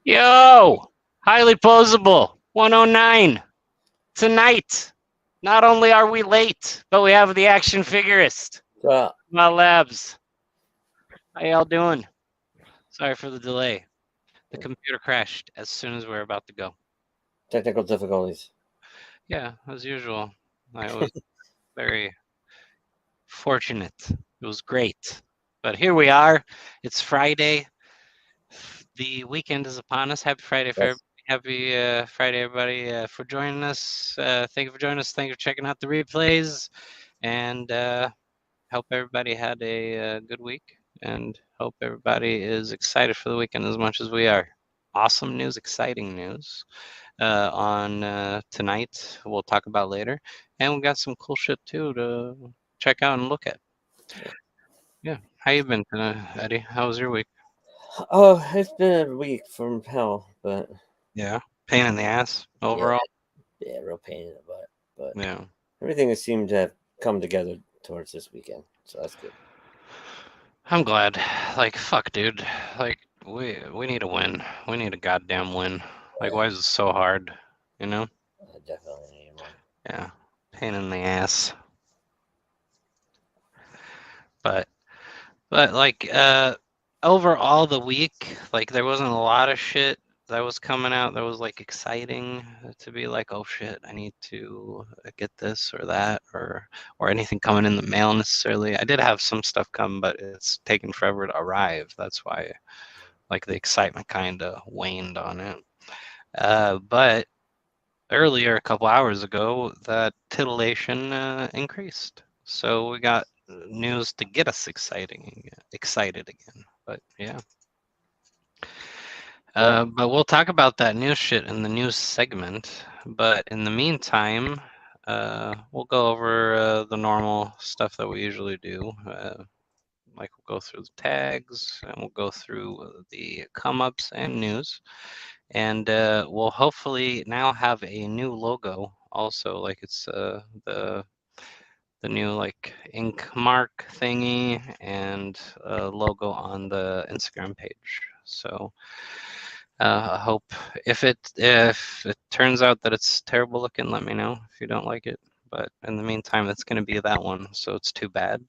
Yo! Highly Posable 109. Tonight, not only are we late, but we have the action figurist. Well, My labs. How y'all doing? Sorry for the delay. The computer crashed as soon as we were about to go. technical difficulties. Yeah, as usual. I was very fortunate. It was great. But here we are. It's Friday. The weekend is upon us. Happy Friday for Yes. everybody. Happy Friday, everybody, for joining us. Thank you for joining us. Thank you for checking out the replays. And hope everybody had a good week. And hope everybody is excited for the weekend as much as we are. Awesome news, exciting news on tonight. We'll talk about later. And we got some cool shit too to check out and look at. Yeah. How you been, Eddie? How was your week? Oh, it's been a week from hell, but Yeah. Pain in the ass yeah, overall. yeah, real pain in the butt. But Yeah. everything has seemed to have come together towards this weekend, so that's good. I'm glad. Like, fuck, dude. Like, we need a win. We need a goddamn win. Like, why is it so hard? You know? I definitely need one. Yeah. Pain in the ass. But like overall the week, like there wasn't a lot of shit that was coming out that was like exciting to be like, oh shit, I need to get this or that or anything coming in the mail necessarily. I did have some stuff come, but it's taken forever to arrive. That's why like the excitement kind of waned on it. But earlier, a couple hours ago, that titillation increased. So we got news to get us excited again. But yeah. Yeah. But we'll talk about that news shit in the news segment. But in the meantime, we'll go over the normal stuff that we usually do. Like we'll go through the tags and we'll go through the come ups and news. And we'll hopefully now have a new logo also. Like it's the new like ink mark thingy and logo on the Instagram page. So I hope if it turns out that it's terrible looking, let me know if you don't like it. But in the meantime, it's going to be that one, so it's too bad.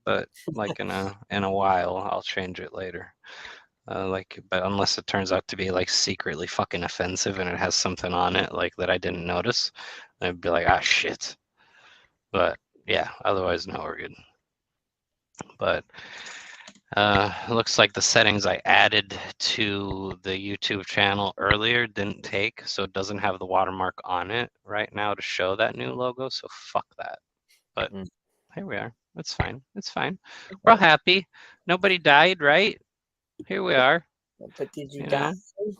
But like in a while, I'll change it later. But unless it turns out to be like secretly fucking offensive and it has something on it like that I didn't notice, I'd be like, ah, shit. But yeah, otherwise, no, we're good. But it looks like the settings I added to the YouTube channel earlier didn't take, so it doesn't have the watermark on it right now to show that new logo. So fuck that. But Mm. here we are. It's fine. It's fine. We're all Okay. happy. Nobody died, right? Here we are. But did you You die? know.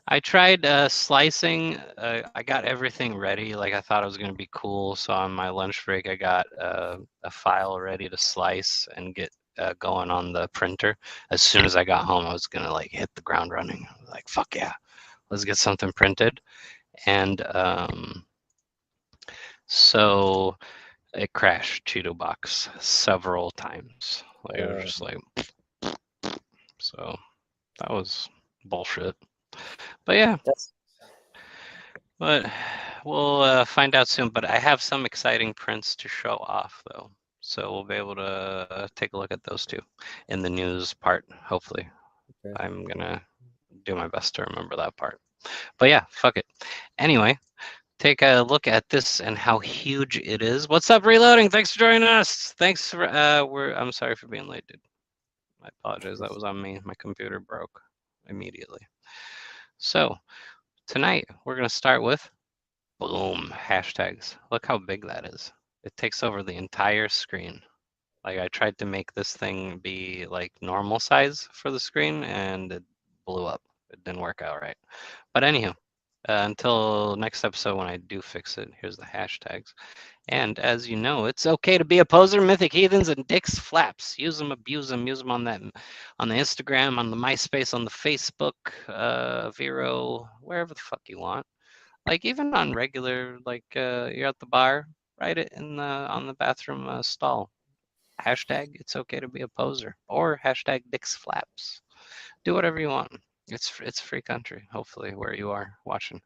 I tried slicing. I got everything ready. Like I thought it was gonna be cool. So on my lunch break, I got a file ready to slice and get going on the printer. As soon as I got home, I was gonna like hit the ground running. I was like, fuck yeah, let's get something printed. And so it crashed Cheeto Box several times. Like it was Uh, just like so. That was bullshit. But yeah, that's but we'll find out soon. But I have some exciting prints to show off, though. So we'll be able to take a look at those too in the news part, hopefully. okay. I'm going to do my best to remember that part. But yeah, fuck it. Anyway, take a look at this and how huge it is. What's up, Reloading? Thanks for joining us. Thanks for, I'm sorry for being late, dude. I apologize. That was on me. My computer broke immediately. So tonight, we're going to start with boom, hashtags. Look how big that is. It takes over the entire screen. Like I tried to make this thing be like normal size for the screen and it blew up. It didn't work out right. But anywho, until next episode when I do fix it, here's the hashtags. And as you know, it's okay to be a poser, mythic heathens, and dicks flaps. Use them, abuse them, use them on on the Instagram, on the MySpace, on the Facebook, Vero, wherever the fuck you want. Like even on regular, like you're at the bar, write it in the on the bathroom stall. Hashtag it's okay to be a poser or hashtag dicks flaps. Do whatever you want. It's free country, hopefully, where you are watching.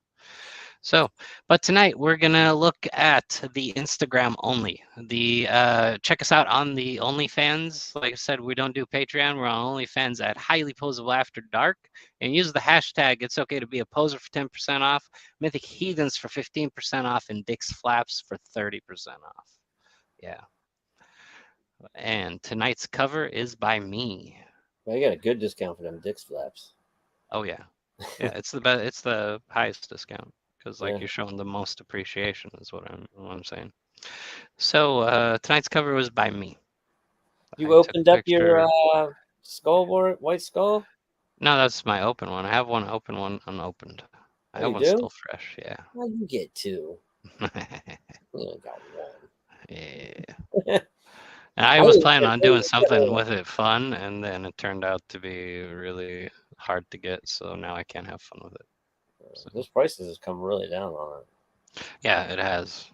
So, but tonight we're gonna look at the Instagram only. The check us out on the OnlyFans. Like I said, we don't do Patreon. We're on OnlyFans at Highly Posable After Dark, and use the hashtag It's Okay to Be a Poser for 10% off, Mythic Heathens for 15% off, and Dick's Flaps for 30% off. Yeah. And tonight's cover is by me. Well, you got a good discount for them Dick's flaps. Oh yeah, yeah. It's the best. It's the highest discount because like Yeah. you're showing the most appreciation is what I'm saying. So tonight's cover was by me. You I took opened a up your picture. skull board, white skull? No, that's my open one. I have one open, one unopened. I Oh, have you one still do? fresh. Well, you get two. Yeah. You only got one. Yeah. And I I was didn't planning get on doing something with it fun, and then it turned out to be really hard to get. So now I can't have fun with it. So those prices has come really down on it. yeah, it has.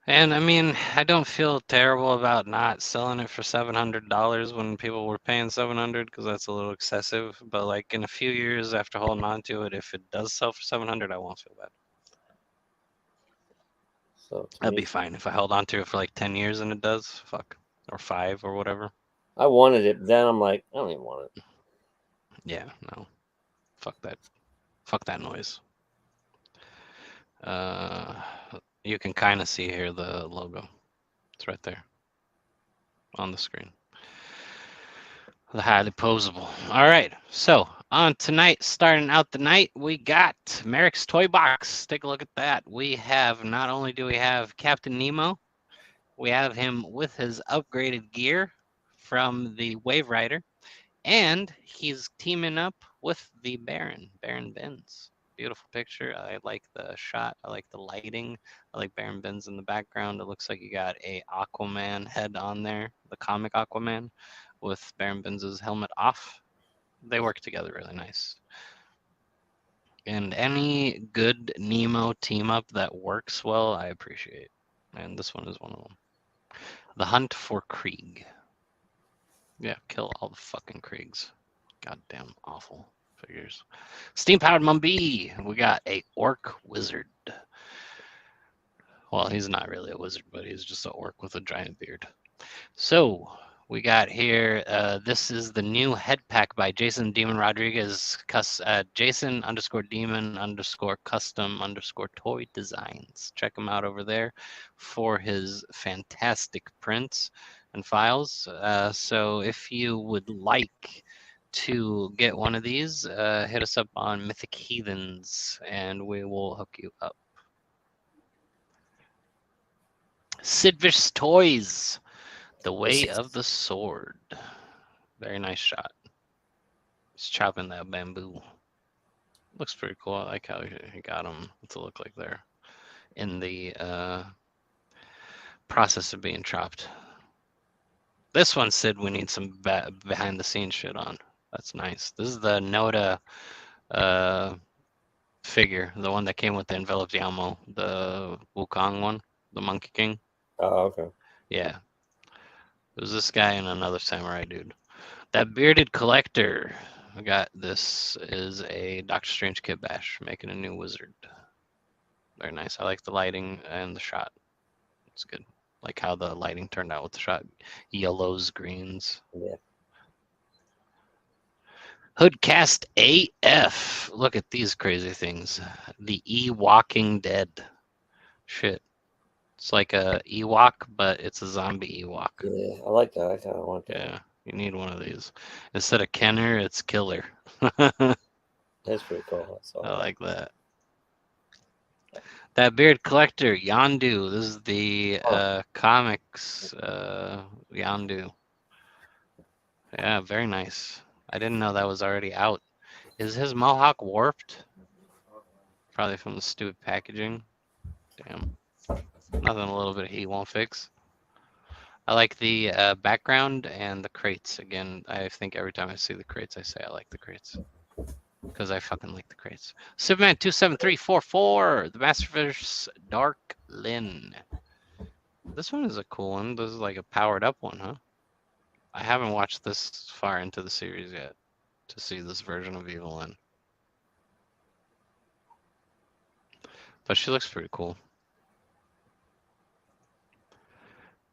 And I mean, I don't feel terrible about not selling it for $700 when people were paying 700 because that's a little excessive. But like in a few years after holding on to it, if it does sell for 700, I won't feel bad. So to That'd me, be fine if I held on to it for like 10 years and it does. Fuck. Or 5 or whatever. I wanted it, but then I'm like, I don't even want it. Yeah, no. Fuck that. Fuck that noise. Uh, you can kind of see here the logo. It's right there on the screen. The highly posable. All right. So on tonight, starting out the night, we got Merrick's Toy Box. Take a look at that. We have not only do we have Captain Nemo, we have him with his upgraded gear from the Wave Rider, and he's teaming up with the Baron Benz. Beautiful picture. I like the shot. I like the lighting. I like Baron Benz in the background. It looks like you got a Aquaman head on there, the comic Aquaman, with Baron Benz's helmet off. They work together really nice. And any good Nemo team up that works well, I appreciate. And this one is one of them. The Hunt for Krieg. Yeah, kill all the fucking Kriegs. Goddamn awful figures. Steam powered Mumby. We got a orc wizard. Well, he's not really a wizard, but he's just an orc with a giant beard. So we got here. This is the new head pack by Jason Demon Rodriguez. Jason _Demon _custom _toy designs. Check him out over there for his fantastic prints and files. So if you would like to get one of these, hit us up on Mythic Heathens and we will hook you up. Sid Vicious Toys, The Way of the Sword. Very nice shot. He's chopping that bamboo. Looks pretty cool. I like how he got them to look like they're in the process of being chopped. This one, Sid, we need some behind the scenes shit on. That's nice. This is the Noda figure, the one that came with the enveloped Yamo, the Wukong one, the Monkey King. Oh, okay. Yeah. It was this guy and another samurai dude. That bearded collector. I got this is a Doctor Strange Kid Bash making a new wizard. Very nice. I like the lighting and the shot. It's good. Like how the lighting turned out with the shot. Yellows, greens. Yeah. Hoodcast AF. Look at these crazy things. The Walking Dead. Shit. It's like a Ewok, but it's a zombie Ewok. Yeah, I like that. I kind of want that. Yeah, you need one of these. Instead of Kenner, it's Killer. That's pretty cool. I like that. That beard collector, Yondu. This is the comics Yondu. Yeah, very nice. I didn't know that was already out. Is his mohawk warped? Probably from the stupid packaging. Damn. Nothing a little bit he won't fix. I like the background and the crates. Again, I think every time I see the crates, I say I like the crates. Because I fucking like the crates. Superman 27344, the Masterverse Dark Lin. This one is a cool one. This is like a powered up one, huh? I haven't watched this far into the series yet. to see this version of Evelyn. But she looks pretty cool.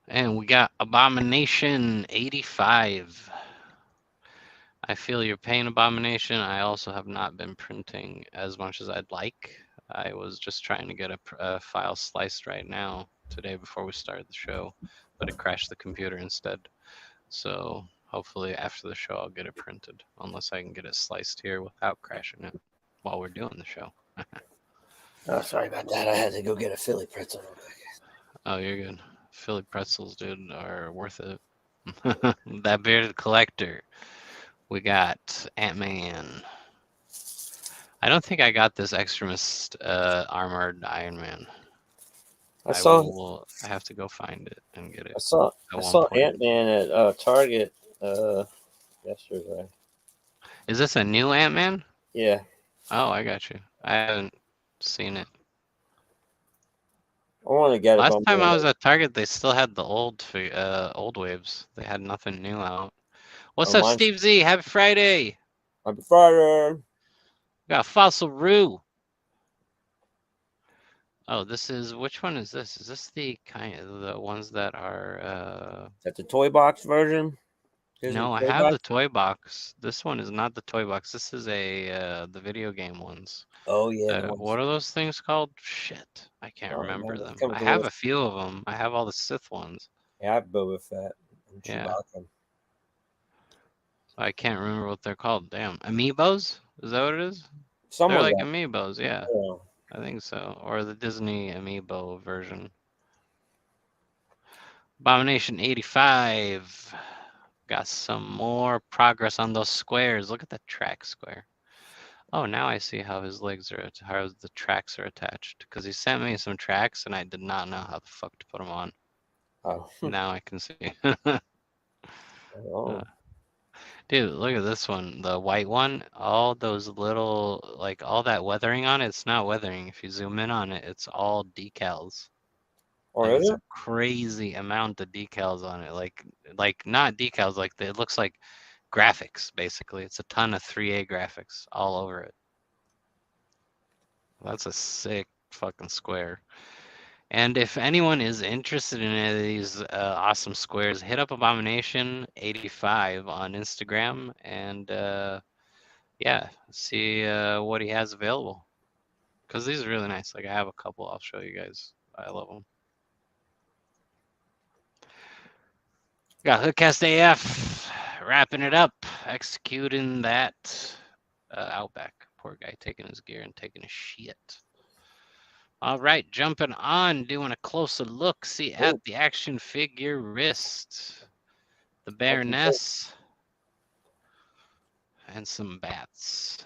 And we got Abomination 85. I feel your pain, Abomination. I also have not been printing as much as I'd like. I was just trying to get a file sliced right now, today before we started the show, but it crashed the computer instead. So hopefully after the show I'll get it printed, unless I can get it sliced here without crashing it while we're doing the show. Oh, sorry about that. I had to go get a Philly pretzel real quick. Oh, you're good. Philly pretzels, dude, are worth it. That bearded collector. We got Ant-Man. I don't think I got this Extremist armored Iron Man. I have to go find it and get it. I saw Ant-Man at Target yesterday. Is this a new Ant-Man? Yeah. Oh, I got you. I haven't seen it. I want to get it. Last time I was at Target, they still had the old waves. They had nothing new out. What's up, Steve Z? Happy Friday. Happy Friday. We got Fossil Roo. Oh, this is, which one is this? Is this the kind of the ones that are Is that the toy box version? No, I have the toy box. This one is not the toy box. This is the video game ones. Oh yeah. What are those things called? Shit, I can't remember them. I have a few of them. I have all the Sith ones. Yeah, I have Boba Fett. Yeah. I can't remember what they're called. Damn, amiibos? Is that what it is? They're like amiibos, yeah. I think so. Or the Disney amiibo version. Abomination 85. Got some more progress on those squares. Look at that track square. Oh, now I see how his legs are, how the tracks are attached. Because he sent me some tracks and I did not know how the fuck to put them on. Oh. Now I can see. Oh. Dude, look at this one. The white one. All those little, like all that weathering on it, it's not weathering. If you zoom in on it, it's all decals. Oh, like, it's a crazy amount of decals on it. Like not decals, like it looks like graphics, basically. It's a ton of 3A graphics all over it. That's a sick fucking square. And if anyone is interested in any of these awesome squares, hit up Abomination85 on Instagram and yeah, see what he has available. Because these are really nice. Like I have a couple. I'll show you guys. I love them. Got Hoodcast AF wrapping it up, executing that Outback. Poor guy taking his gear and taking a shit. All right, jumping on, doing a closer look. See at the action figure wrist, the Baroness, and some bats.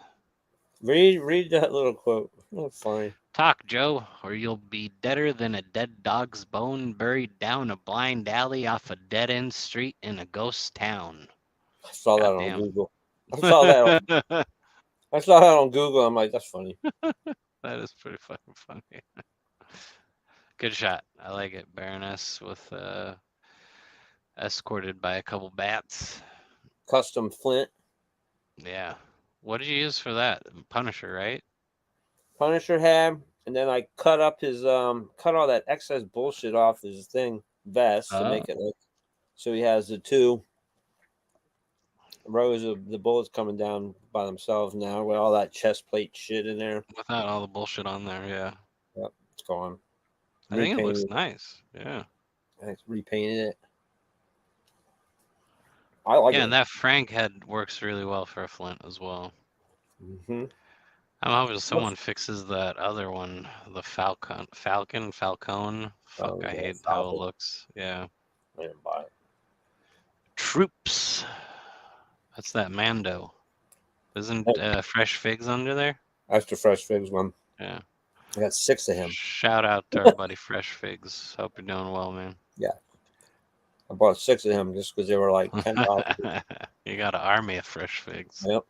Read that little quote. That's funny. Talk, Joe, or you'll be deader than a dead dog's bone buried down a blind alley off a dead-end street in a ghost town. I saw that on Google. I saw that on Google. I'm like, that's funny. That is pretty fucking funny. Good shot. I like it. Baroness with escorted by a couple bats. Custom Flint. Yeah. What did you use for that? Punisher, right? Punisher had, and then I cut up his cut all that excess bullshit off his thing vest to make it look so he has the two rows of the bullets coming down by themselves now with all that chest plate shit in there. Without all the bullshit on there, yeah. Yep, it's gone. I think it looks nice. Yeah. I repainted it. I like it. Yeah, and that Frank head works really well for a Flint as well. Mm-hmm. I'm hoping someone fixes that other one, the Falcone. Fuck, I hate how it looks. Yeah. I didn't buy it. Troops. That's that Mando. Isn't Fresh Figs under there? That's the Fresh Figs one. Yeah. I got 6 of him. Shout out to our buddy Fresh Figs. Hope you're doing well, man. Yeah. I bought 6 of him just because they were like $10. You got an army of Fresh Figs. Yep.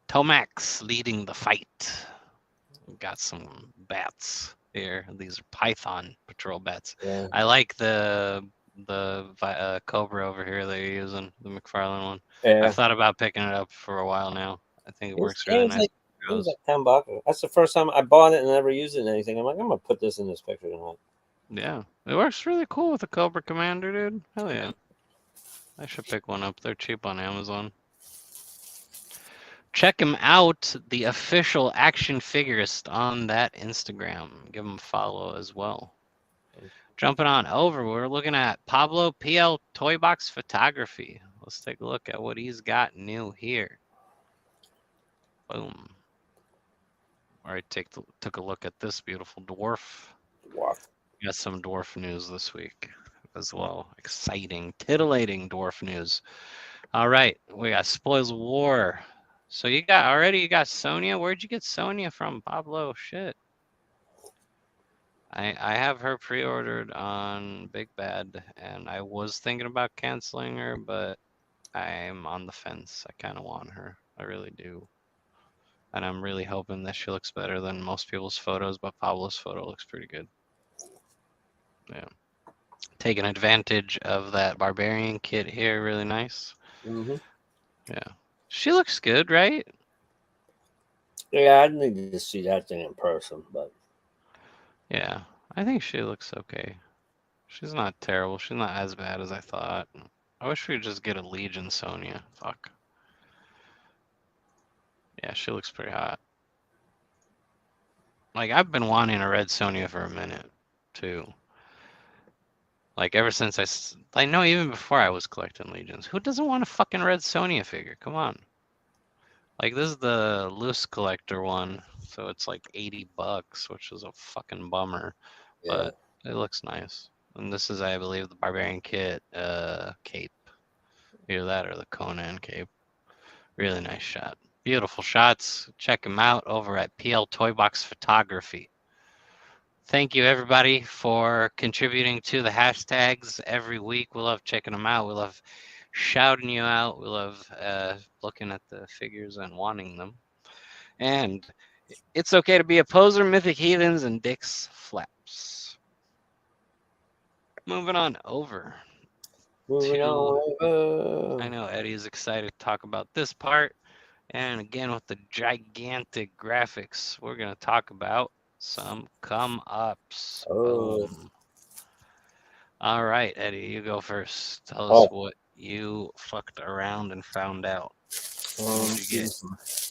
Tomax leading the fight. We got some bats here. These are Python patrol bats. Yeah. I like the the Cobra over here that you're using, the McFarlane one. I've Yeah, thought about picking it up for a while now. I think it it was, works it really was nice. like it was like $10. That's the first time I bought it and never used it in anything. I'm like, I'm gonna put this in this picture tonight. Yeah, it works really cool with the Cobra Commander, dude. Hell yeah. I should pick one up. They're cheap on Amazon. Check him out, the official action figurist on that Instagram. Give him a follow as well. Jumping on over, we're looking at Pablo PL Toy Box Photography. Let's take a look at what he's got new here. Boom. All right, took a look at this beautiful dwarf. Wow. Got some dwarf news this week as well. Exciting, titillating dwarf news. All right, we got Spoils of War. So you got Sonya. Where'd you get Sonya from, Pablo? Shit. I have her pre-ordered on Big Bad, and I was thinking about canceling her, but I'm on the fence. I kind of want her. I really do. And I'm really hoping that she looks better than most people's photos, but Pablo's photo looks pretty good. Yeah. Taking advantage of that barbarian kit here, really nice. Mm-hmm. Yeah. She looks good, right? Yeah, I need to see that thing in person, but Yeah. I think she looks okay. She's not terrible. She's not as bad as I thought. I wish we could just get a Legion Sonya. Fuck. Yeah, she looks pretty hot. Like, I've been wanting a red Sonya for a minute, too. Like, ever since I know even before I was collecting Legions. Who doesn't want a fucking red Sonya figure? Come on. Like, this is the loose collector one, so it's like $80, which is a fucking bummer, yeah. but it looks nice. And this is, I believe, the Barbarian Kit cape. Either that or the Conan cape. Really nice shot. Beautiful shots. Check them out over at PL Toy Box Photography. Thank you, everybody, for contributing to the hashtags every week. We love checking them out. We love shouting you out. We love looking at the figures and wanting them. And it's okay to be a poser, Mythic Heathens, and Dick's Flaps. Moving on over Moving to, on. I know Eddie's excited to talk about this part. And again, with the gigantic graphics, we're going to talk about some come-ups. Oh, Boom. All right, Eddie, you go first. Tell us oh. what you fucked around and found out. What'd you get?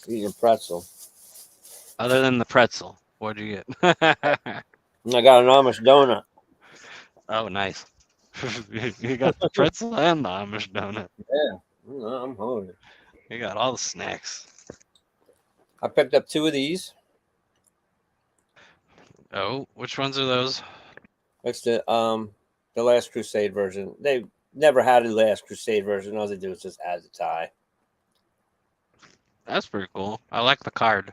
Eating a pretzel. Other than the pretzel, what'd you get? I got an Amish donut. Oh, nice. You got the pretzel and the Amish donut. Yeah, I'm hungry. You got all the snacks. I picked up 2 of these. Oh, which ones are those? It's the Last Crusade version. They never had a Last Crusade version. All they do is just add the tie. That's pretty cool. I like the card.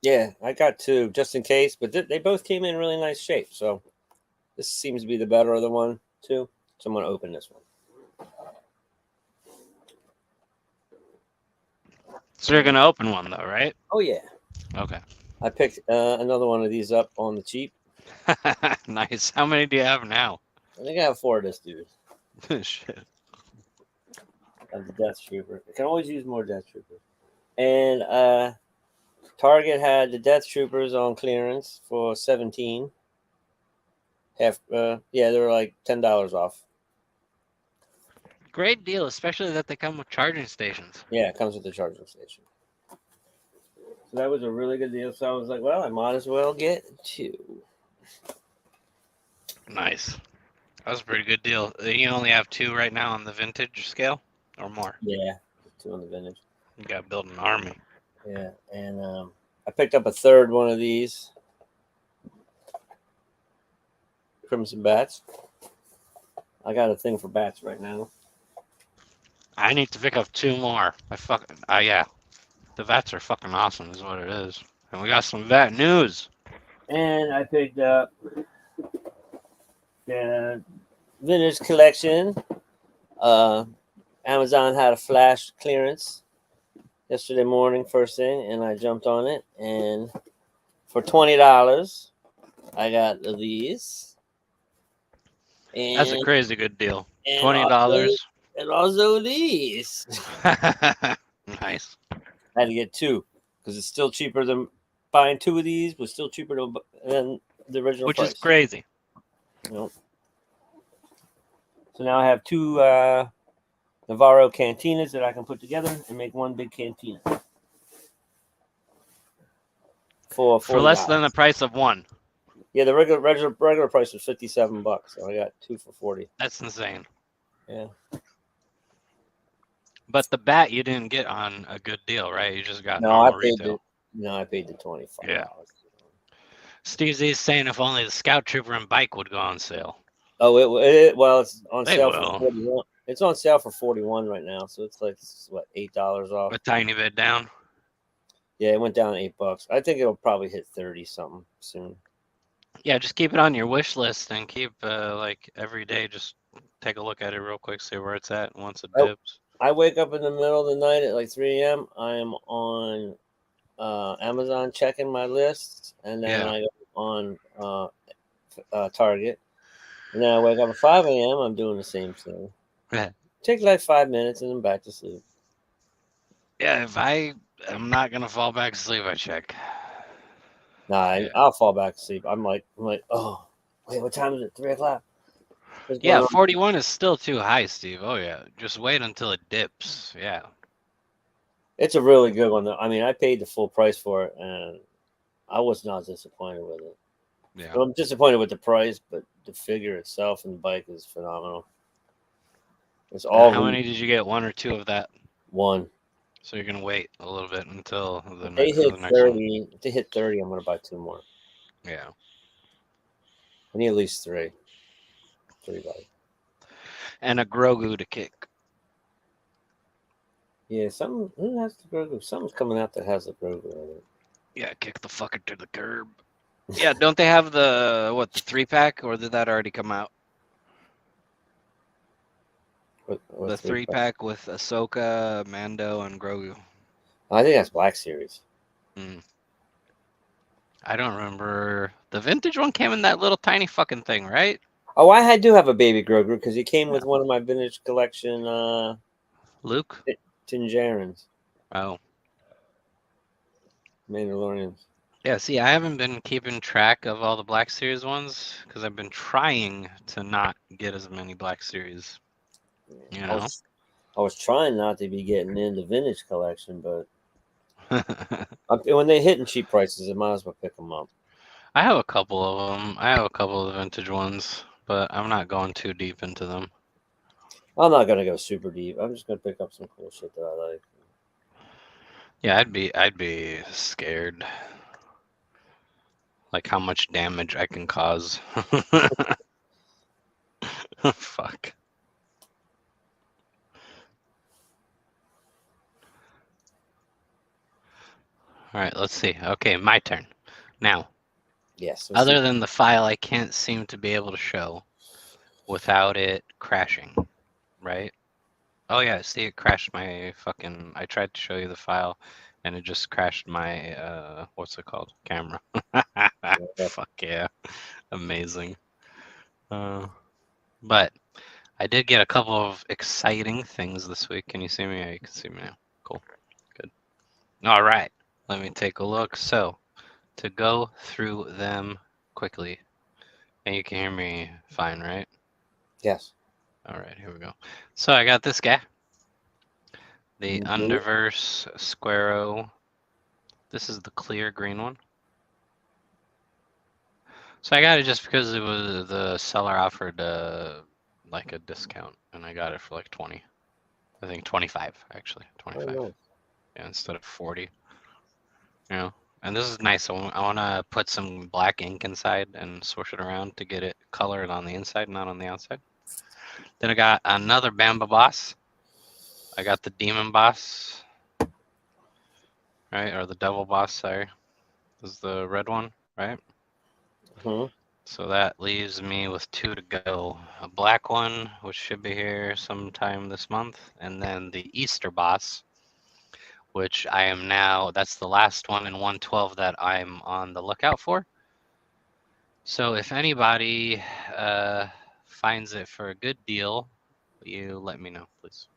Yeah, I got 2 just in case, but they both came in really nice shape. So this seems to be the better of the one too. So I'm gonna open this one. So you're gonna open one though, right? Oh yeah, Okay. I picked another one of these up on the cheap. Nice. How many do you have now? I think I have 4 of this dude. Shit. Of the Death Trooper. I can always use more Death Troopers. And Target had the Death Troopers on clearance for 17. Half yeah, they were like $10 off. Great deal, especially that they come with charging stations. Yeah, it comes with the charging station. So that was a really good deal. So I was like, well, I might as well get 2. Nice. That was a pretty good deal. You only have 2 right now on the vintage scale, or more? Yeah, 2 on the vintage. You gotta build an army. Yeah, and I picked up a third one of these Crimson Bats. I got a thing for bats right now. I need to pick up 2 more. Yeah. The vats are fucking awesome, is what it is. And we got some vat news. And I picked up the vintage collection. Amazon had a flash clearance yesterday morning, first thing, and I jumped on it. And for $20, I got these. That's a and crazy good deal. and also $20. and also these. Nice. I had to get two because it's still cheaper than buying two of these. Was still cheaper than the original Which is price. crazy. You know? So now I have two Navarro cantinas that I can put together and make one big cantina for For less than the $40. price of one. Yeah, the regular price was $57, so I got two for 40. That's insane. Yeah. But the bat you didn't get on a good deal, right? You just got No, I normal paid the retail. no, I paid the $25. Yeah. Steve Z's saying if only the Scout Trooper and bike would go on sale. Oh, well, it's on They sale for will. 41. It's on sale for 41 right now, so it's like what, $8 off. A tiny bit down. Yeah, it went down $8. I think it'll probably hit 30 something soon. Yeah, just keep it on your wish list and keep like every day just take a look at it real quick, see where it's at, and once it I, dips. I wake up in the middle of the night at like 3 a.m. I am on Amazon checking my lists, and then Yeah. I go on Target, and then I wake up at 5 a.m. I'm doing the same thing. Yeah. Take like 5 minutes, and I'm back to sleep. Yeah, if I am not gonna fall back asleep, I check. Nah, Yeah. I'll fall back asleep. I'm like, oh, wait, what time is it? 3 o'clock. What's Yeah, going on? 41 is still too high, Steve. Oh yeah. Just wait until it dips. Yeah. It's a really good one. Though. I mean, I paid the full price for it, and I was not disappointed with it. Yeah. Well, I'm disappointed with the price, but the figure itself and the bike is phenomenal. It's And all how many did you get? One or two of that? one. So you're gonna wait a little bit until If they hit the next one. 30, if they hit 30, I'm gonna buy two more. Yeah. I need at least three. Three bikes. And a Grogu to kick. Yeah, something. Who has the Grogu? Something's coming out that has the Grogu in it. Yeah, kick the fucker to the curb. Yeah, don't they have the 3-pack, or did that already come out? What The three? 3-pack with Ahsoka, Mando, and Grogu. I think that's Black Series. Mm. I don't remember. The vintage one came in that little tiny fucking thing, right? Oh, do have a baby Grogu because he came with one of my vintage collection Luke? Tinjarans, Oh. Mandalorians. Yeah, see, I haven't been keeping track of all the Black Series ones because I've been trying to not get as many Black Series, you I know? was I was trying not to be getting into vintage collection, but when they hit in cheap prices, I might as well pick them up. I have a couple of them. I have a couple of the vintage ones, but I'm not going too deep into them. I'm not gonna go super deep. I'm just gonna pick up some cool shit that I like. Yeah, I'd be scared. Like how much damage I can cause. Fuck. All right, let's see. Okay, my turn. Now, Yes. Let's see. other than the file I can't seem to be able to show without it crashing, right? Oh yeah, see it crashed my fucking I tried to show you the file and it just crashed my what's it called? Camera. Fuck yeah. Amazing. But I did get a couple of exciting things this week. Can you see me? Yeah, you can see me now. Cool. Good. All right. Let me take a look. So, to go through them quickly, and you can hear me fine, right? Yes. All right, here we go. So, I got this guy, the Mhm. Underverse Squarrow. This is the clear green one. So, I got it just because it was the seller offered like a discount, and I got it for like 20. I think 25, actually. Oh, 25. nice. Yeah, instead of 40. You know, and this is nice. I want to put some black ink inside and swoosh it around to get it colored on the inside, not on the outside. Then I got another Bamba Boss. I got the Demon Boss, right? Or the Devil Boss, sorry. This is the red one, right? Hmm. So that leaves me with two to go. A black one, which should be here sometime this month, and then the Easter Boss, which I am now, that's the last one in 112 that I'm on the lookout for. So if anybody finds it for a good deal, you let me know, please.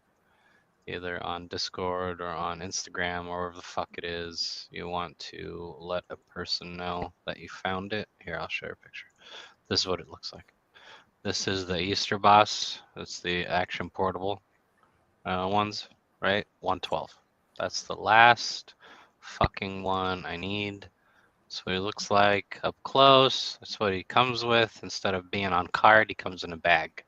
Either on Discord or on Instagram or wherever the fuck it is you want to let a person know that you found it. Here, I'll share a picture. This is what it looks like. This is the Easter boss. It's the action portable ones, right? 112. That's the last fucking one I need. That's what he looks like up close. That's what he comes with. Instead of being on card, he comes in a bag.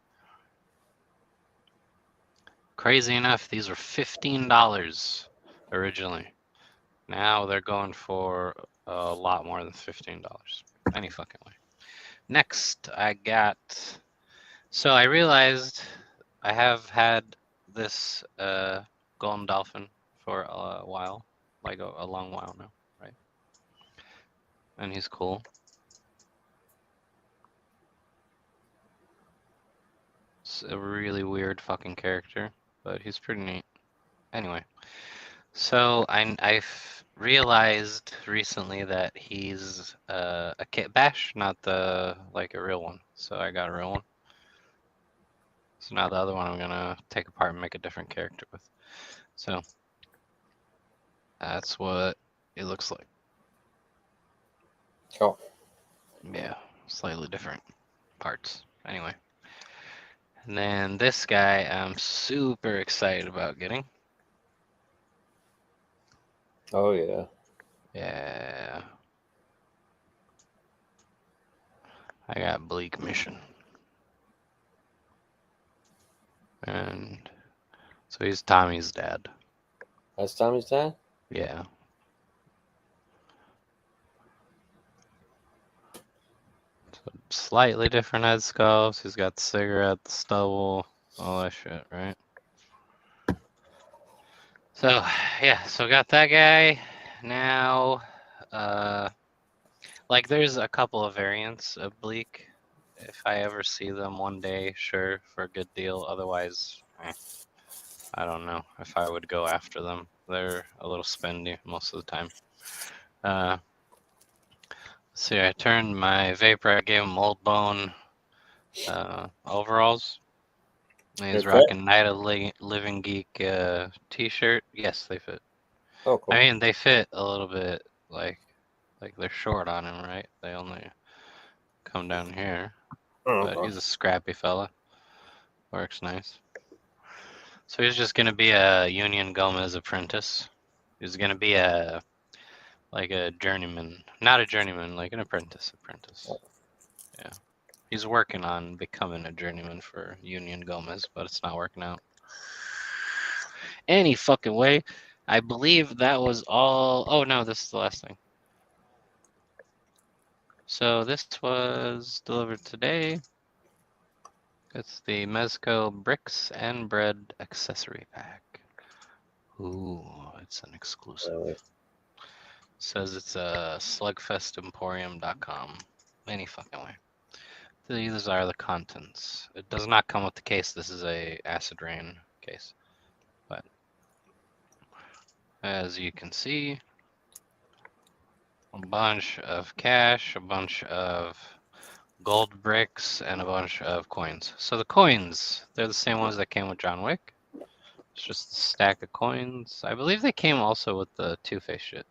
Crazy enough, these were $15 originally. Now they're going for a lot more than $15. Any fucking way. Next, I got. So I realized I have had this golden dolphin for a while, like a long while now, right? And he's cool. It's a really weird fucking character, but he's pretty neat. Anyway, so I've realized recently that he's a kit bash, not the like a real one. So I got a real one. So now the other one I'm gonna take apart and make a different character with. So that's what it looks like. Cool. Yeah, slightly different parts. Anyway. And then this guy I'm super excited about getting. Oh yeah. Yeah. I got Bleak Mission. And so he's Tommy's dad. That's Tommy's dad? Yeah. So slightly different head sculpts. He's got the cigarette, the stubble, all that shit, right? So yeah, so got that guy. Now like there's a couple of variants of Bleak. If I ever see them one day, sure, for a good deal. Otherwise, I don't know if I would go after them. They're a little spendy most of the time. See, I turned my Vapor. I gave him Old Bone overalls. And he's They fit? rocking Night of Living Geek t-shirt. Yes, they fit. Oh, cool. I mean, they fit a little bit like they're short on him, right? They only come down here. Oh, But okay. he's a scrappy fella. Works nice. So he's just gonna be a Union Gomez apprentice. He's gonna be like a journeyman, not a journeyman, like an apprentice. Yeah, he's working on becoming a journeyman for Union Gomez, but it's not working out. Any fucking way. I believe that was all. Oh no, this is the last thing. So this was delivered today. It's the Mezco Bricks and Bread accessory pack. Ooh, it's an exclusive. Says it's a slugfestemporium.com. Any fucking way. These are the contents. It does not come with the case. This is a acid rain case. But as you can see, a bunch of cash, a bunch of gold bricks, and a bunch of coins. So the coins, they're the same ones that came with John Wick. It's just a stack of coins. I believe they came also with the Two-Face shit.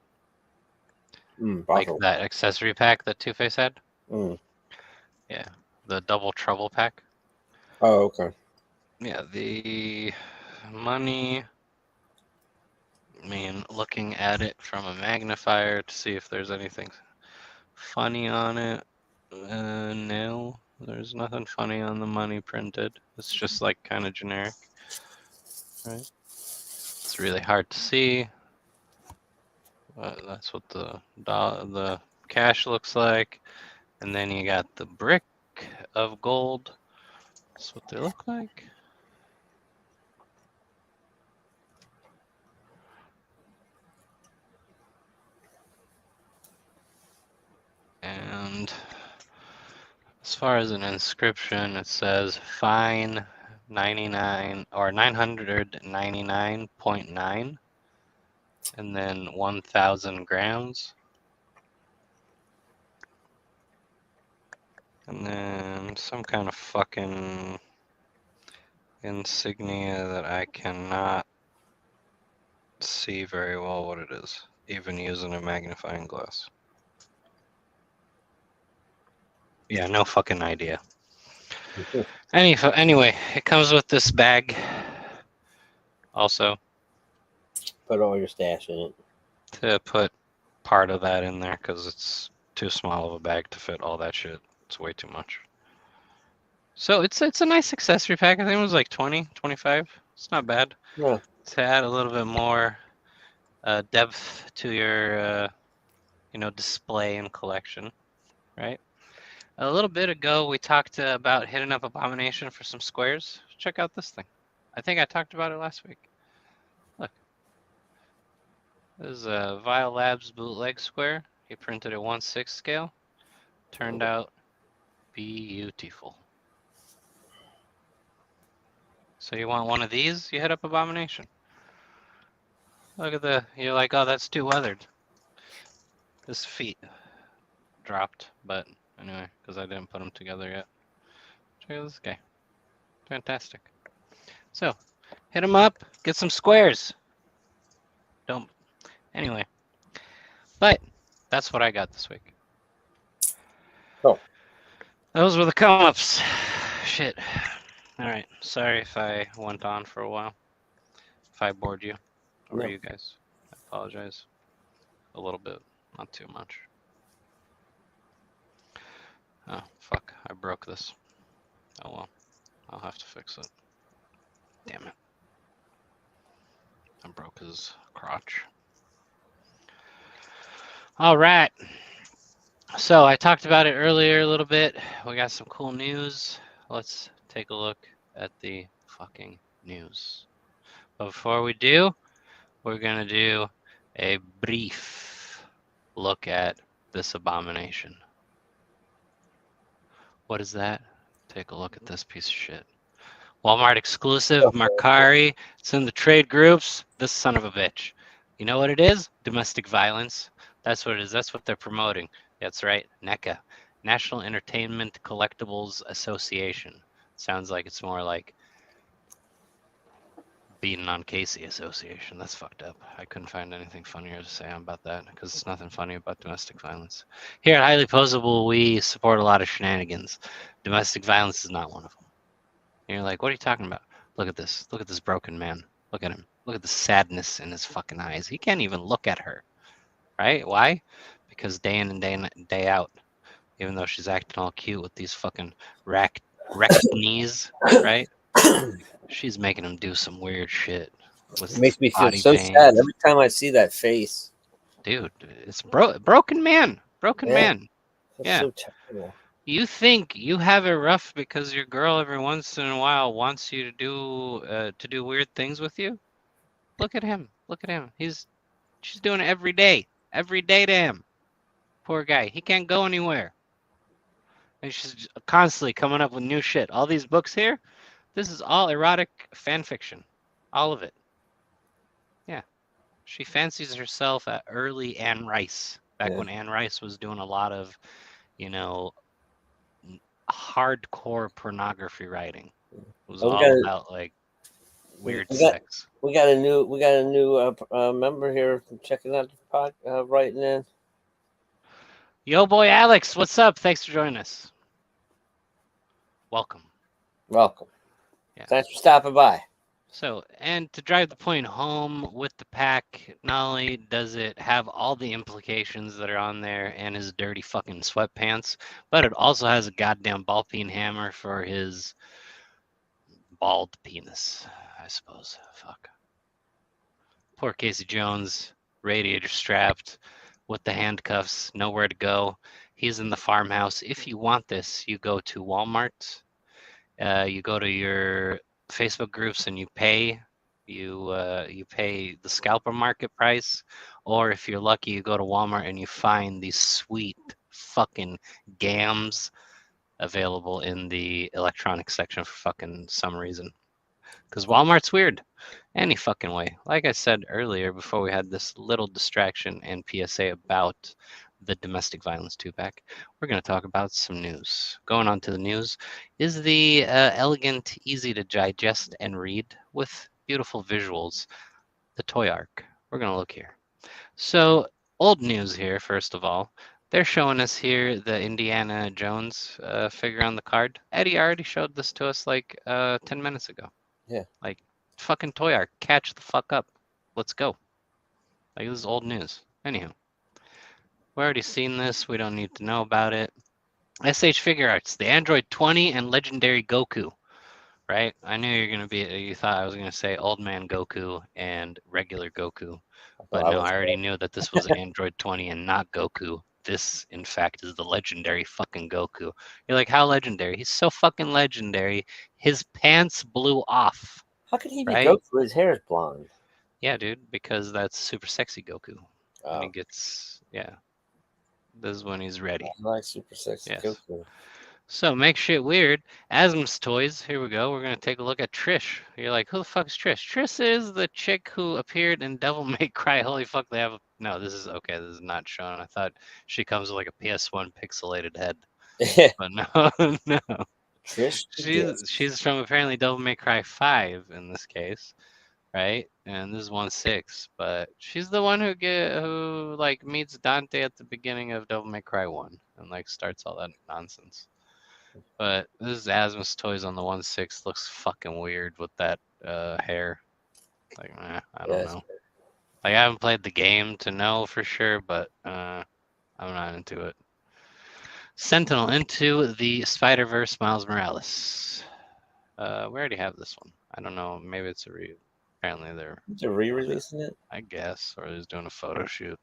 Like Possible. that accessory pack that Two-Face had. Yeah, the Double Trouble pack. Oh, okay. Yeah, the money. I mean, looking at it from a magnifier to see if there's anything funny on it. No, there's nothing funny on the money printed. It's just like kind of generic, right? It's really hard to see. That's what the cash looks like. And then you got the brick of gold. That's what they look like. And as far as an inscription, it says fine 99 or 999.9 and then 1,000 grams. And then some kind of fucking insignia that I cannot see very well what it is, even using a magnifying glass. Yeah, no fucking idea. Anyway, it comes with this bag also Put all your stash in it. to put part of that in there because it's too small of a bag to fit all that shit. It's way too much. So it's a nice accessory pack. I think it was like 20, 25. It's not bad. No. To add a little bit more depth to your display and collection, right? A little bit ago, we talked about hitting up Abomination for some squares. Check out this thing. I think I talked about it last week. Look, this is a Vile Labs bootleg square. He printed it 1/6 scale. Turned out beautiful. So you want one of these? You hit up Abomination. Look at you're like, oh, that's too weathered. His feet dropped, but anyway, because I didn't put them together yet. Check out this guy. Fantastic. So, hit him up, get some squares. Don't. Anyway, but that's what I got this week. Oh. Those were the come-ups. Shit. All right. Sorry if I went on for a while. If I bored you or No. you guys, I apologize. A little bit, not too much. Oh, fuck. I broke this. Oh well. I'll have to fix it. Damn it. I broke his crotch. All right. So I talked about it earlier a little bit. We got some cool news. Let's take a look at the fucking news. But before we do, we're going to do a brief look at this abomination. What is that? Take a look at this piece of shit. Walmart exclusive, Mercari. It's in the trade groups. This son of a bitch. You know what it is? Domestic violence. That's what it is. That's what they're promoting. That's right. NECA. National Entertainment Collectibles Association. Sounds like it's more like Beating on Casey Association. That's fucked up. I couldn't find anything funnier to say about that because there's nothing funny about domestic violence. Here at Highly Posable, we support a lot of shenanigans. Domestic violence is not one of them. And you're like, what are you talking about? Look at this. Look at this broken man. Look at him. Look at the sadness in his fucking eyes. He can't even look at her. Right? Why? Because day in and day out, even though she's acting all cute with these fucking wrecked knees, right? She's making him do some weird shit. It makes me feel so sad every time I see that face. Dude, it's broken man. Broken man. That's Yeah. so terrible. You think you have it rough because your girl every once in a while wants you to do weird things with you? Look at him. Look at him. She's doing it every day. Every day to him. Poor guy. He can't go anywhere. And she's constantly coming up with new shit. All these books here, this is all erotic fan fiction. All of it. Yeah. She fancies herself at early Anne Rice. Back when Anne Rice was doing a lot of, hardcore pornography writing. It was all about like weird sex. We got a new member here checking out the pod, writing in. Yo, boy, Alex, what's up? Thanks for joining us. Welcome. Yeah. Thanks for stopping by. So, and to drive the point home with the pack, not only does it have all the implications that are on there and his dirty fucking sweatpants, but it also has a goddamn ball peen hammer for his bald penis, I suppose. Fuck. Poor Casey Jones, radiator strapped with the handcuffs, nowhere to go. He's in the farmhouse. If you want this, you go to Walmart. You go to your Facebook groups and you pay. You pay the scalper market price, or if you're lucky, you go to Walmart and you find these sweet fucking gams available in the electronics section for fucking some reason. Because Walmart's weird. Any fucking way. Like I said earlier, before we had this little distraction and PSA about the Domestic Violence 2-pack, we're going to talk about some news. Going on to the news is the elegant, easy to digest and read with beautiful visuals, the Toy Arc. We're going to look here. So, old news here, first of all. They're showing us here the Indiana Jones figure on the card. Eddie already showed this to us like 10 minutes ago. Yeah. Like, fucking Toy Arc, catch the fuck up. Let's go. Like, this is old news. Anywho, we already seen this. We don't need to know about it. SH Figure Arts, the Android 20 and Legendary Goku. Right? I knew you thought I was gonna say Old Man Goku and regular Goku, So but I no, was I already knew that this was Android 20 and not Goku. This, in fact, is the legendary fucking Goku. You're like, how legendary? He's so fucking legendary. His pants blew off, How could he be right? Goku? His hair is blonde. Yeah, dude, because that's super sexy Goku. When he Oh, gets, yeah, this is when he's ready. I like super sexy Yes. Goku. So make shit weird. Asm's Toys. Here we go. We're gonna take a look at Trish. You're like, who the fuck is Trish? Trish is the chick who appeared in Devil May Cry. Holy fuck, they have a... No, this is okay. This is not shown. I thought she comes with like a PS1 pixelated head, but no, no. Trish the Disc. She's from apparently Devil May Cry 5 in this case, right? And this is 1/6, but she's the one who like meets Dante at the beginning of Devil May Cry 1 and like starts all that nonsense. But this is Asmus Toys on the 1/6. Looks fucking weird with that hair. Like, I don't Yes. know. Like, I haven't played the game to know for sure, but I'm not into it. Sentinel into the Spider-Verse Miles Morales. We already have this one. I don't know. Maybe it's a apparently they're They're re-releasing it. I guess, or he's doing a photo shoot.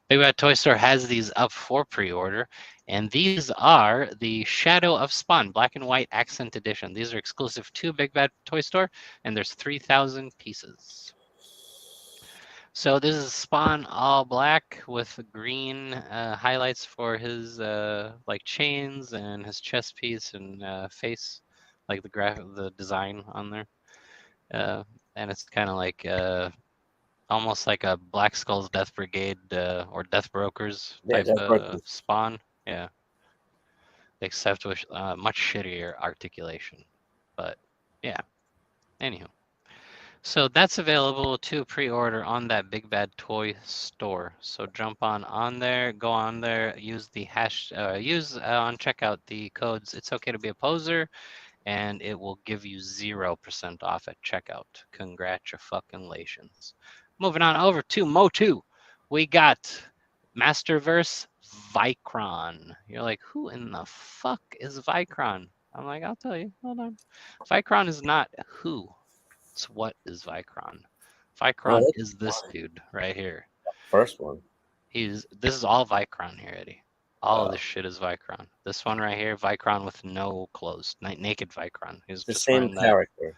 Big Bad Toy Store has these up for pre-order, and these are the Shadow of Spawn Black and White Accent Edition. These are exclusive to Big Bad Toy Store, and there's 3,000 pieces. So this is Spawn all black with green highlights for his like chains and his chest piece and face, like the design on there. And it's kind of like almost like a Black Skull's Death Brigade or Death Brokers Yeah, type that's broken. Spawn. Yeah, except with much shittier articulation. But yeah, anywho. So that's available to pre-order on that Big Bad Toy Store. So jump on there, go on there, use the on checkout the codes. It's okay to be a poser, and it will give you 0% off at checkout. Congratulations. Moving on over to Motu, we got Masterverse Vicron. You're like, who in the fuck is Vicron? I'm like, I'll tell you. Hold on. Vicron is not who. It's what is Vicron. Oh, Vicron that's is this dude right here. the first one. This is all Vicron here, Eddie. All of Oh, this shit is Vicron. This one right here, Vicron with no clothes, naked Vicron. He's the just same wearing that. character.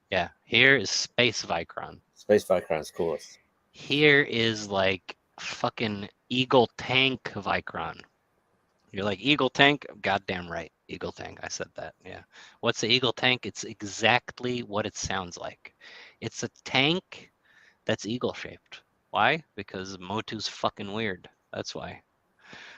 Yeah, here is Space Vicron. Space Vicron's coolest. Here is like fucking Eagle Tank Vicron. You're like, Eagle Tank? Goddamn right. Eagle Tank. I said that. Yeah. What's the Eagle Tank? It's exactly what it sounds like. It's a tank that's eagle shaped. Why? Because Motu's fucking weird. That's why.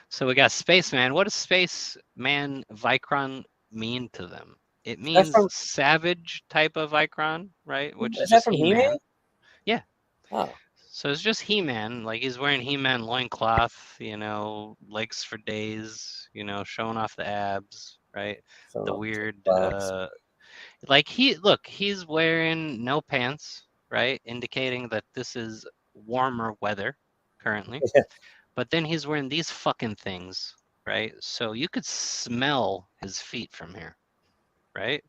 So we got Spaceman. What does Spaceman Vicron mean to them? It Is that means from? savage type of Vicron, right? Which is Is that just from He-Man? He-Man. Yeah. Oh, So it's just He-Man. Like he's wearing He-Man loincloth, legs for days, showing off the abs, right? The so weird Bucks. like he's wearing no pants, right? Indicating that this is warmer weather currently. Yeah. But then he's wearing these fucking things, right? So you could smell his feet from here, right?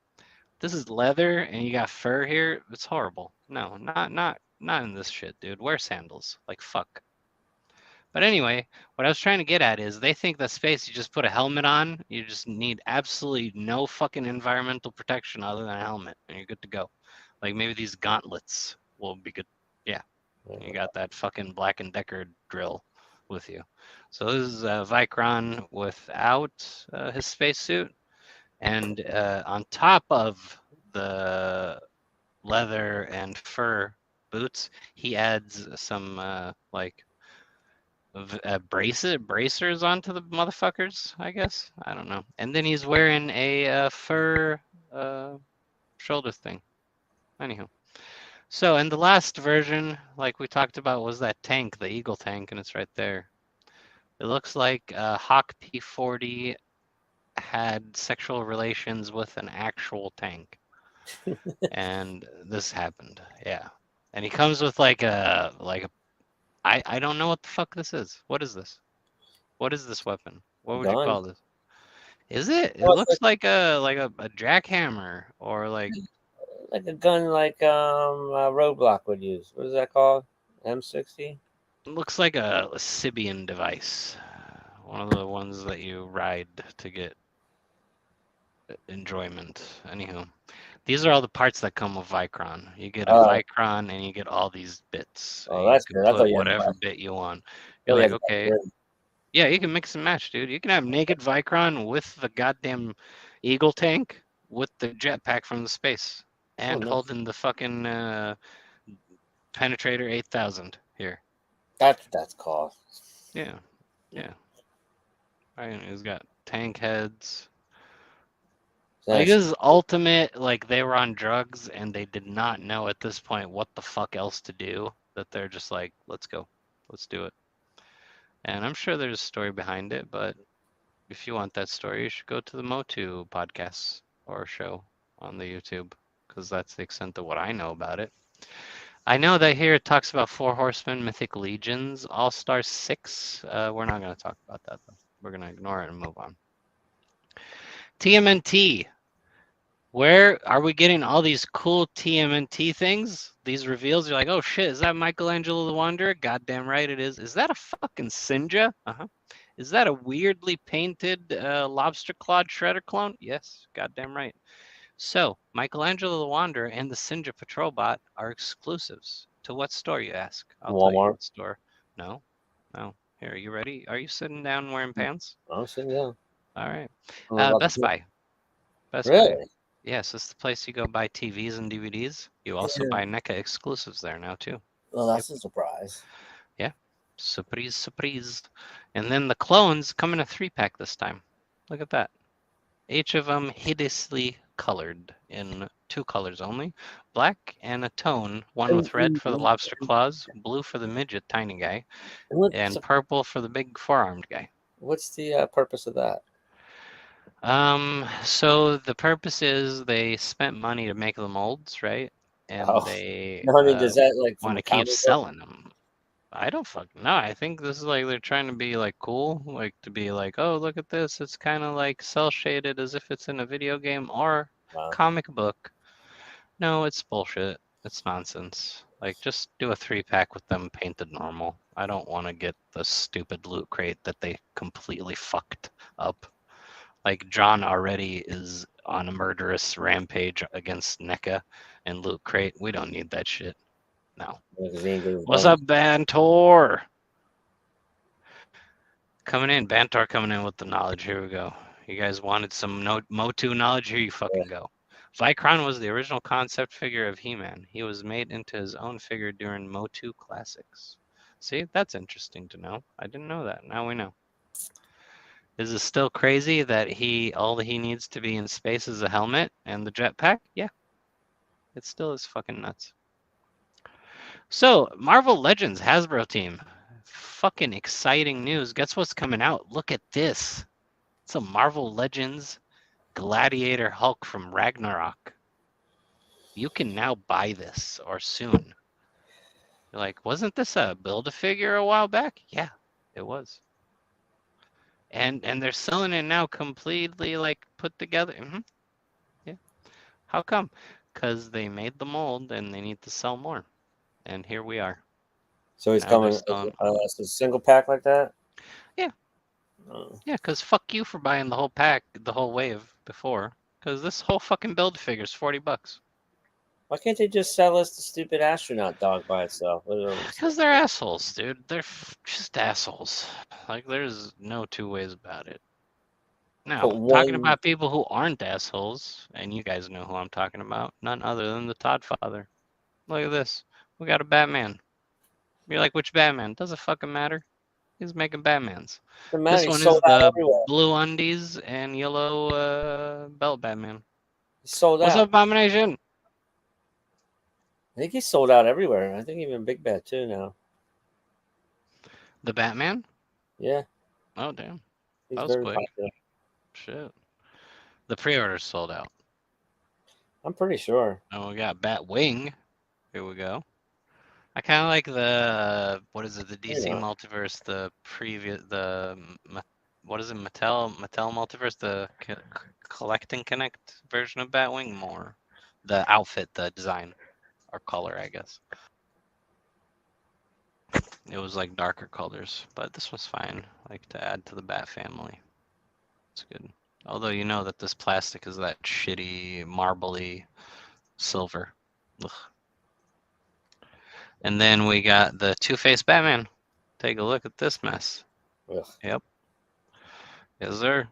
This is leather and you got fur here. It's horrible. No, not in this shit, dude. Wear sandals. Like fuck. But anyway, what I was trying to get at is they think that space, you just put a helmet on, you just need absolutely no fucking environmental protection other than a helmet, and you're good to go. Like maybe these gauntlets will be good. Yeah, you got that fucking Black and Decker drill with you. So this is Vicron without his spacesuit, and on top of the leather and fur boots, he adds some like bracers onto the motherfuckers, I guess. I don't know. And then he's wearing a fur uh, shoulder thing. Anywho. So in the last version, like we talked about, was that tank, the Eagle tank, and it's right there. It looks like Hawk P40 had sexual relations with an actual tank, and this happened. Yeah, and he comes with I don't know what the fuck this is. What is this? What is this weapon? What would you Gun. call this? Is it? It Oh, it's looks like a jackhammer or like like a gun like Roadblock would use. What is that called? M60. looks like a Sibian device. One of the ones that you ride to get enjoyment. Anywho, these are all the parts that come with Vicron. You get a Oh, Vicron and you get all these bits. oh, You that's can good. I thought put you had to whatever buy. bit you want. Oh, You're you had like, to buy okay, three. yeah, you can mix and match, dude. You can have naked Vicron with the goddamn Eagle tank with the jetpack from the space Oh, and nice. holding the fucking penetrator 8000 here. That's cool. Yeah, yeah. Right, he's got tank heads. Like Nice. this is ultimate, like they were on drugs and they did not know at this point what the fuck else to do. That they're just like, let's go, let's do it. And I'm sure there's a story behind it, but if you want that story, you should go to the Motu podcast or show on the YouTube, because that's the extent of what I know about it. I know that here it talks about Four Horsemen, Mythic Legions, All Star 6. We're not going to talk about that, though. We're going to ignore it and move on. TMNT. Where are we getting all these cool TMNT things? These reveals, you're like, oh shit, is that Michelangelo the Wanderer? Goddamn right it is. Is that a fucking Sinja? Uh-huh. Is that a weirdly painted lobster clawed shredder clone? Yes, goddamn right. So, Michelangelo the Wanderer and the Sinja Patrol Bot are exclusives. To what store, you ask? I'll tell you Walmart. what store. No, no. Here, are you ready? Are you sitting down wearing pants? I'm sitting down. All right. I'm about Best to. Buy. Best Buy. Really? Yes, it's the place you go buy TVs and DVDs. You also Yeah. buy NECA exclusives there now too. Well, Yep. that's a surprise. Yeah. Surprise, surprise. And then the clones come in a 3-pack this time. Look at that. Each of them hideously colored in 2 colors only. Black and a tone, one And, with red for the lobster claws, blue for the midget tiny guy, what's and purple for the big four-armed guy. the purpose of that? So the purpose is they spent money to make the molds, right? And Oh, they no, I mean, does that like from want a to keep comic book? selling them. I don't fucking know. I think this is like they're trying to be like cool, like to be like, oh, look at this. It's kind of like cell shaded as if it's in a video game or Wow. comic book. No, it's bullshit. It's nonsense. Like, just do a 3-pack with them painted normal. I don't want to get the stupid loot crate that they completely fucked up. Like, John already is on a murderous rampage against NECA and loot crate. We don't need that shit. No. Because he ain't get his What's bonus. up, Bantor? Coming in, Bantor coming in with the knowledge. Here we go. You guys wanted some Motu knowledge? Here you Yeah. fucking go. Vicron was the original concept figure of He-Man. He was made into his own figure during Motu Classics. See, that's interesting to know. I didn't know that. Now we know. Is it still crazy that all he needs to be in space is a helmet and the jetpack? Yeah, it still is fucking nuts. So, Marvel Legends Hasbro team. Fucking exciting news. Guess what's coming out? Look at this. It's a Marvel Legends Gladiator Hulk from Ragnarok. You can now buy this or soon. You're like, wasn't this a Build-A-Figure a while back? Yeah, it was. And they're selling it now completely like put together. Yeah. How come? Because they made the mold and they need to sell more. And here we are. So he's Now they're coming selling. as a single pack like that? Yeah. Oh. Yeah, because fuck you for buying the whole pack, the whole wave before. Because this whole fucking Build-A-Figure is $40. Why can't they just sell us the stupid astronaut dog by itself? Because they're assholes, dude. They're just assholes. Like, there's no two ways about it. Now, Put talking one. about people who aren't assholes, and you guys know who I'm talking about, none other than the Todd Father. Look at this. We got a Batman. You're like, which Batman? Doesn't fucking matter. He's making Batmans. Doesn't matter. This He's one sold is out the everywhere. blue undies and yellow belt Batman. He's sold What's out. up, Abomination? I think he's sold out everywhere. I think even Big Bad too now. The Batman? Yeah, Oh, damn. he's That was very quick. popular. Shit. The pre-orders sold out. I'm pretty sure. Oh, we got Batwing. Here we go. I kind of like the what is it? The You DC know, multiverse. What is it? Mattel multiverse. The collect and connect version of Batwing more. The outfit, the design, or color, I guess. It was like darker colors, but this was fine. Like to add to the Bat family. It's good. Although you know that this plastic is that shitty marbly silver. Ugh. And then we got the Two-Face Batman. Take a look at this mess. ugh. Yep. Yes, sir.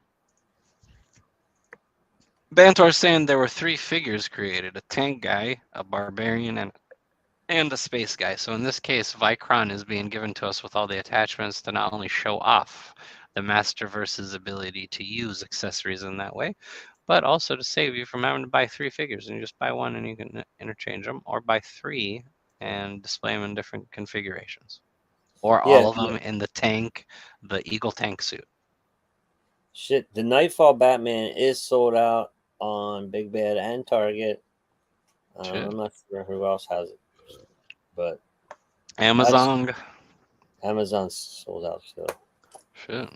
Bantor's saying there were 3 figures created: a tank guy, a barbarian, and a space guy. So in this case, Vicron is being given to us with all the attachments to not only show off the Masterverse's ability to use accessories in that way, but also to save you from having to buy 3 figures, and you just buy one and you can interchange them, or buy 3 and display them in different configurations. Or Yeah, all of them in the tank, the Eagle tank suit. shit. The Nightfall Batman is sold out on Big Bad and Target. Shit. I'm not sure who else has it, but Amazon. Amazon's sold out still. Shit.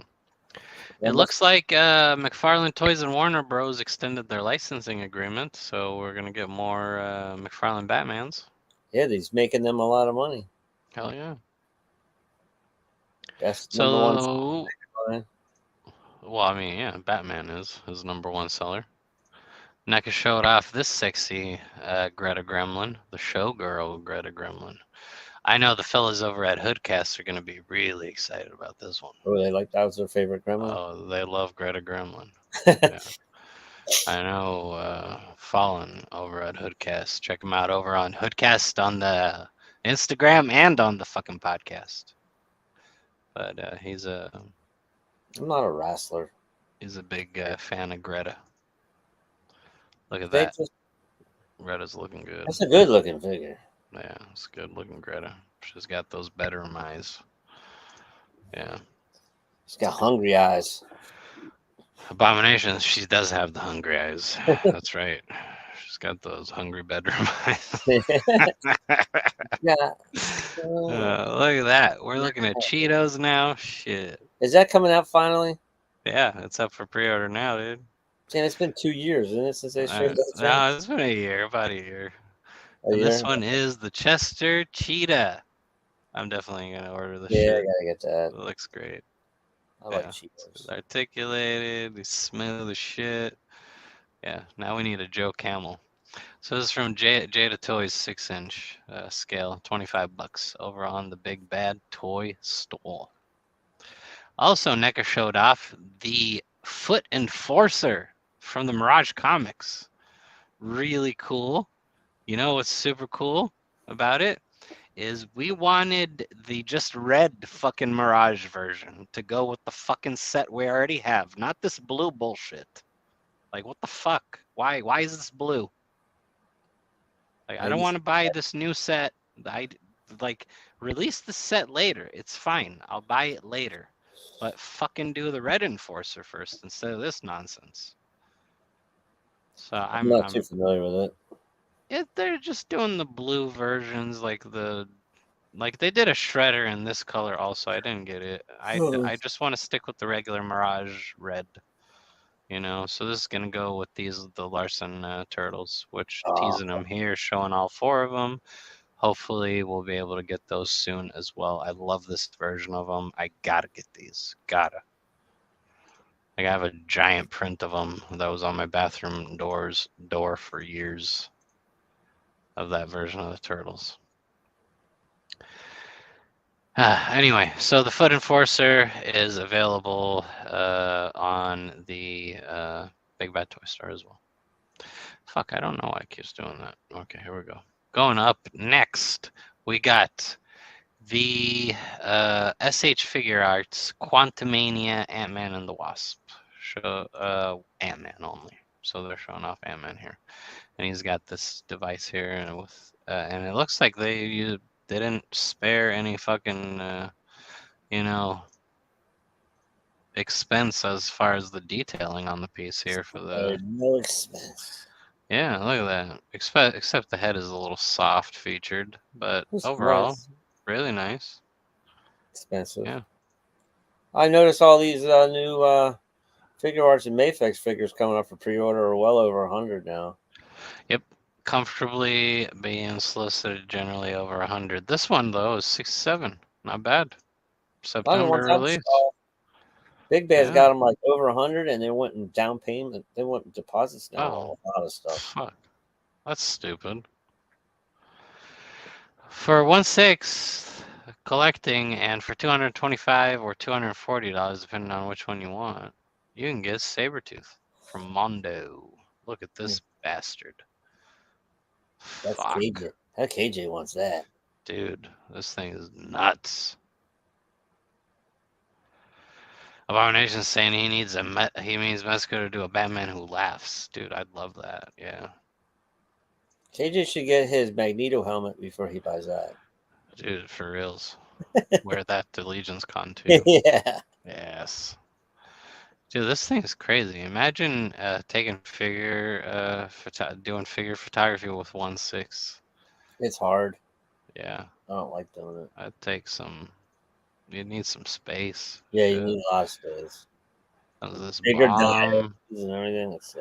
That It must, looks like McFarlane Toys and Warner Bros. Extended their licensing agreement, so we're gonna get more McFarlane Batmans. yeah, he's making them a lot of money. Hell yeah! That's number one. So, well, I mean, yeah, Batman is his #1 seller. NECA showed off this sexy Greta Gremlin, the showgirl Greta Gremlin. I know the fellas over at Hoodcast are gonna be really excited about this one. Oh, they like that was their favorite gremlin. Oh, they love Greta Gremlin. Yeah. I know Fallen over at Hoodcast. Check him out over on Hoodcast on the Instagram and on the fucking podcast. But he's a I'm not a wrestler. big fan of Greta. Look at They that. just Greta's looking good. that's a good looking figure. Yeah, it's good looking Greta. She's got those bedroom eyes. Yeah. He's got hungry eyes. Abomination, she does have the hungry eyes. That's right. She's got those hungry bedroom eyes. Yeah. Look at that. We're looking at Cheetos now. Shit. Is that coming out finally? Yeah, it's up for pre-order now, dude. Man, it's been 2 years, isn't it, since they showed that thing? No, it's been a year, about a year. A And year? this one is the Chester Cheetah. I'm definitely gonna order the Yeah, I shit. gotta get that. It looks great. I like Yeah, Cheetos. it's articulated. He's smooth as shit. Yeah. Now we need a Joe Camel. So this is from Jada Toys 6-inch scale, $25 over on the Big Bad Toy Store. Also, NECA showed off the Foot Enforcer from the Mirage Comics. Really cool. You know what's super cool about it? Is we wanted the just red fucking Mirage version to go with the fucking set we already have, not this blue bullshit. Like, what the fuck? Why is this blue? Like, I don't want to buy this new set. Like, release the set later. It's fine. I'll buy it later. But fucking do the red Enforcer first instead of this nonsense. So I'm not too familiar with it. They're just doing the blue versions, like they did a Shredder in this color also. I didn't get it. I just want to stick with the regular Mirage red. You know, so this is gonna go with the Larson turtles, which teasing them here, showing all 4 of them. Hopefully, we'll be able to get those soon as well. I love this version of them. I gotta get these. Gotta. Like, I have a giant print of them that was on my bathroom door for years of that version of the turtles. Anyway, so the Foot Enforcer is available on the Big Bad Toy Store as well. Fuck, I don't know why it keeps doing that. Okay, here we go. Going up next, we got The SH Figure Arts Quantumania Ant-Man and the Wasp show Ant-Man only. So they're showing off Ant-Man here, and he's got this device here, and and it looks like they didn't spare any fucking you know expense as far as the detailing on the piece here for the. No expense. Yeah, look at that. Except the head is a little soft featured, but It's overall, nice. really nice. Expensive. Yeah. I noticed all these new Figure Arts and Mayfix figures coming up for pre-order are well over 100 now. Yep. Comfortably being solicited generally over 100. This one though is 67. Not bad. I know once September I release. saw Big Bad's Yeah. got them like over 100, and they went in down payment. They went in deposits now on Oh, a lot of stuff. fuck. That's stupid. For 1/6 collecting and for 225 or $240 depending on which one you want, you can get Sabretooth from Mondo. Look at this bastard. That's Fuck. KJ. Heck, KJ wants that. Dude, this thing is nuts. Abomination's saying he needs Mezco to do a Batman who laughs. Dude, I'd love that. Yeah. KJ should get his Magneto helmet before he buys that. Dude, for reals. Wear that to Legion's Con too. Yeah, Yes. Dude, this thing is crazy. Imagine taking doing figure photography with 1/6. it's hard. Yeah, I don't like doing it. I'd take some. You need some space. Yeah, you Shit. need a lot of space. This Bigger bomb. diamonds and everything. It's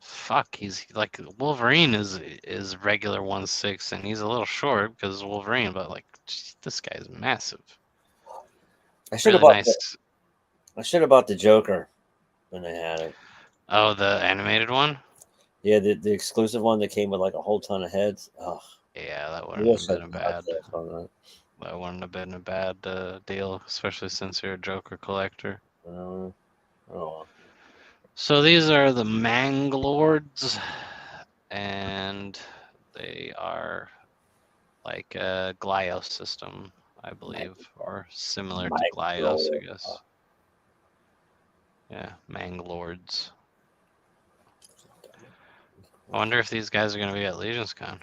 Fuck, he's like Wolverine is regular 1/6, and he's a little short because Wolverine, but like this guy is massive. I should have Really bought the nice. I should have bought the Joker when they had it. Oh, the animated one? Yeah, the exclusive one that came with like a whole ton of heads. Oh, Yeah, that I wouldn't wish have I been a got bad. this on that. That wouldn't have been a bad deal, especially since you're a Joker collector. Oh well. So these are the Manglords, and they are like a Glyos system, I believe, or similar to Glyos, I guess. Yeah, Manglords. I wonder if these guys are going to be at Legion's Con.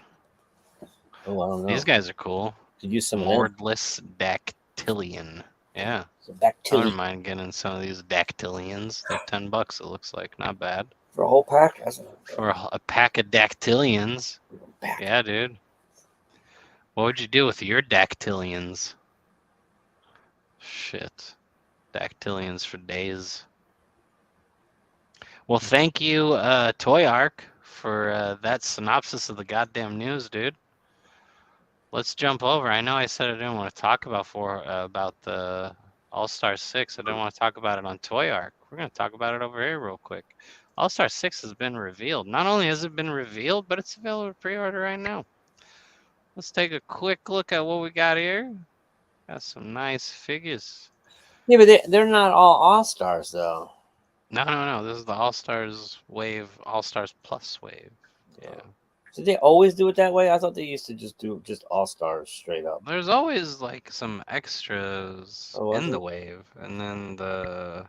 Oh, I don't know. These guys are cool. Could use some of them. Lordless Dactylian. Yeah. Some I Dactyli wouldn't mind getting some of these Dactylians. They're $10, it looks like. Not bad. for a whole pack. For a pack of Dactylians. Pack. Yeah, dude. What would you do with your Dactylians? Shit. Dactylians for days. Well, thank you, Toy Arc, for that synopsis of the goddamn news, dude. Let's jump over. I know I said I didn't want to talk about the All-Star 6. I didn't want to talk about it on Toy Arc. We're going to talk about it over here real quick. All-Star 6 has been revealed. Not only has it been revealed, but it's available to pre-order right now. Let's take a quick look at what we got here. Got some nice figures. Yeah, but they're not all stars though. No. This is the All-Stars wave, All-Stars Plus wave. Yeah. Did they always do it that way? I thought they used to just do just all stars straight up. There's always like some extras Oh, was in the it? wave, and then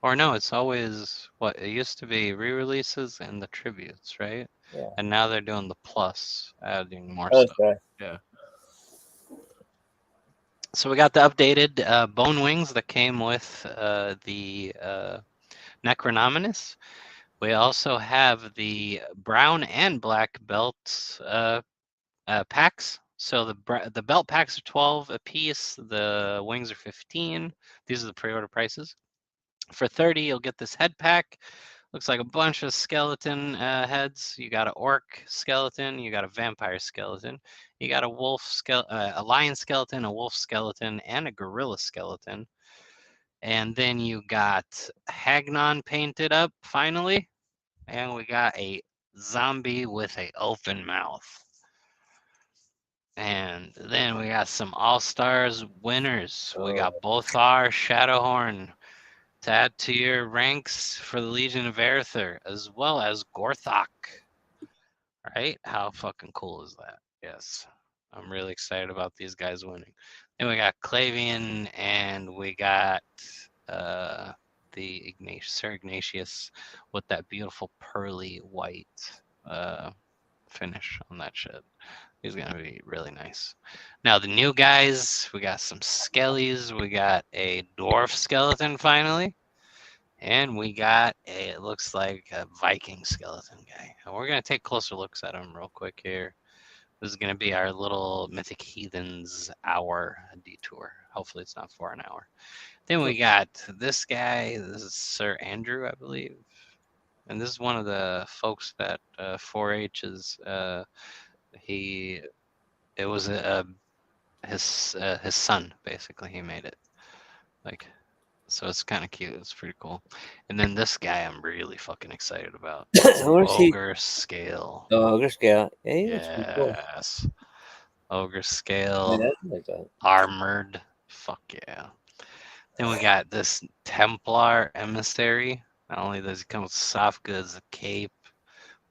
or no, it's always what it used to be re-releases and the tributes, right? Yeah. And now they're doing the plus, adding more stuff. Okay. Yeah. So we got the updated bone wings that came with the Necronominus. We also have the brown and black belts packs. So the belt packs are 12 a piece. The wings are 15. These are the pre-order prices. For 30, you'll get this head pack. Looks like a bunch of skeleton heads. You got an orc skeleton. You got a vampire skeleton. You got a a lion skeleton, a wolf skeleton, and a gorilla skeleton. And then you got Hagnon painted up finally, and we got a zombie with an open mouth. And then we got some All-Stars winners. We got Bothar, Shadowhorn to add to your ranks for the Legion of Aether, as well as Gorthok. Right? How fucking cool is that? Yes. I'm really excited about these guys winning. Then we got Clavian and we got uh, the Sir Ignatius with that beautiful pearly white finish on that shit. He's gonna be really nice. Now the new guys, we got some skellies, we got a dwarf skeleton finally, and we got it looks like a Viking skeleton guy. And we're gonna take closer looks at him real quick here. This is gonna be our little Mythic Heathens hour detour. Hopefully it's not for an hour. Then we got this guy. This is Sir Andrew, I believe. And this is one of the folks that 4-H is. He it was his son basically. He made it like so. It's kind of cute. It's pretty cool. And then this guy, I'm really fucking excited about. The Where's he? ogre scale. Oh, Ogre Scale. Yeah, he looks pretty cool. Yes, ogre Yeah, scale, I like that. armored. Fuck yeah. Then we got this Templar emissary. Not only does he come with soft goods, a cape,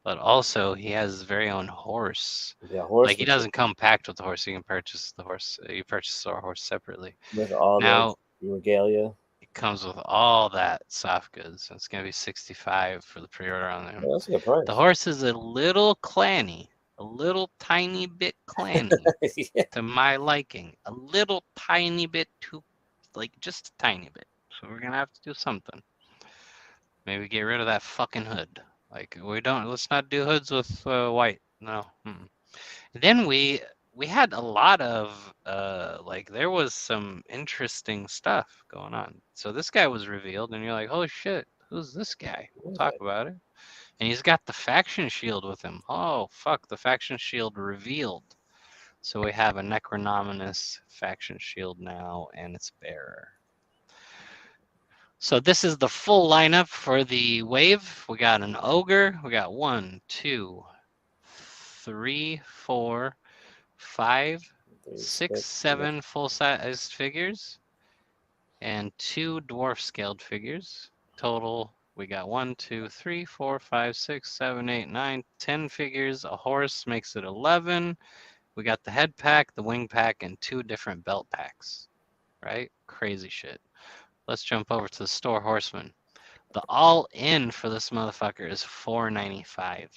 but also he has his very own horse. Yeah, Like he horsemanship doesn't come packed with the horse. You can purchase the horse. You purchase our horse separately. with all the Now regalia. it comes with all that soft goods. It's gonna be 65 for the pre-order on them. Oh, that's a good price. The horse is a little clanny, a little tiny bit clanny Yeah. to my liking. A little tiny bit too, like just a tiny bit. So we're gonna have to do something. Maybe get rid of that fucking hood. Like we don't. Let's not do hoods with white. No. Mm-mm. Then we had a lot of like there was some interesting stuff going on. So this guy was revealed, and you're like, holy shit, who's this guy? We'll talk about it. And he's got the faction shield with him. Oh fuck, the faction shield revealed. So we have a Necronominous faction shield now, and its bearer. So this is the full lineup for the wave. We got an ogre. We got 1, 2, 3, 4, 5, 6, 7 full-sized figures, and 2 dwarf scaled figures. Total, we got 1, 2, 3, 4, 5, 6, 7, 8, 9, 10 figures. A horse makes it 11. We got the head pack, the wing pack, and 2 different belt packs. Right? Crazy shit. Let's jump over to the store horseman. The all-in for this motherfucker is $4.95.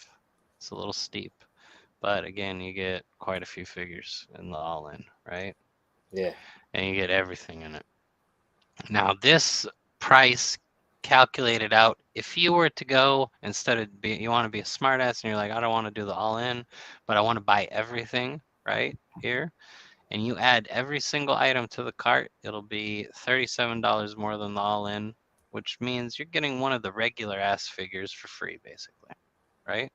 It's a little steep, but again, you get quite a few figures in the all-in, right? Yeah. And you get everything in it. Now, this price calculated out, if you were to go instead of you want to be a smartass and you're like, I don't want to do the all-in, but I want to buy everything right here, and you add every single item to the cart, it'll be $37 more than the all-in, which means you're getting one of the regular ass figures for free, basically, right?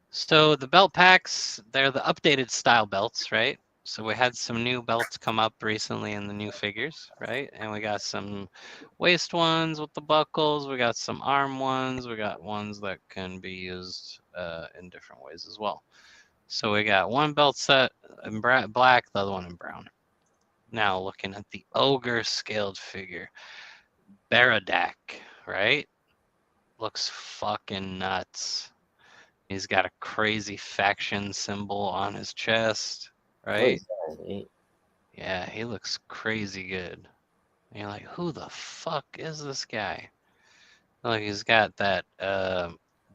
So the belt packs, they're the updated style belts, right? So we had some new belts come up recently in the new figures, right? And we got some waist ones with the buckles. We got some arm ones. We got ones that can be used in different ways as well. So we got one belt set in black, the other one in brown. Now looking at the ogre scaled figure, Baradak, right? Looks fucking nuts. He's got a crazy faction symbol on his chest, right? Yeah, he looks crazy good. And you're like, who the fuck is this guy? Like he's got that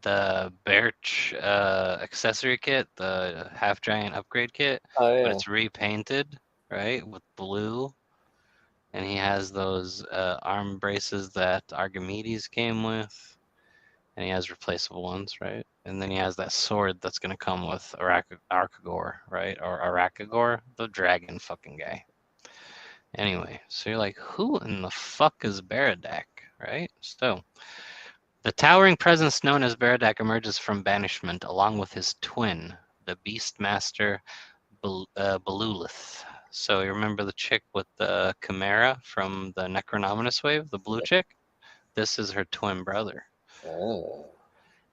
the Birch accessory kit, the half giant upgrade kit, Oh but yeah. it's repainted, right, with blue. And he has those arm braces that Archimedes came with. And he has replaceable ones, right? And then he has that sword that's going to come with Archagor, right? Or Arachagor, the dragon fucking guy. Anyway, so you're like, who in the fuck is Baradak, right? So, the towering presence known as Baradak emerges from banishment along with his twin, the Beastmaster Belulith. So you remember the chick with the Chimera from the Necronominous wave, the blue chick? This is her twin brother. Oh.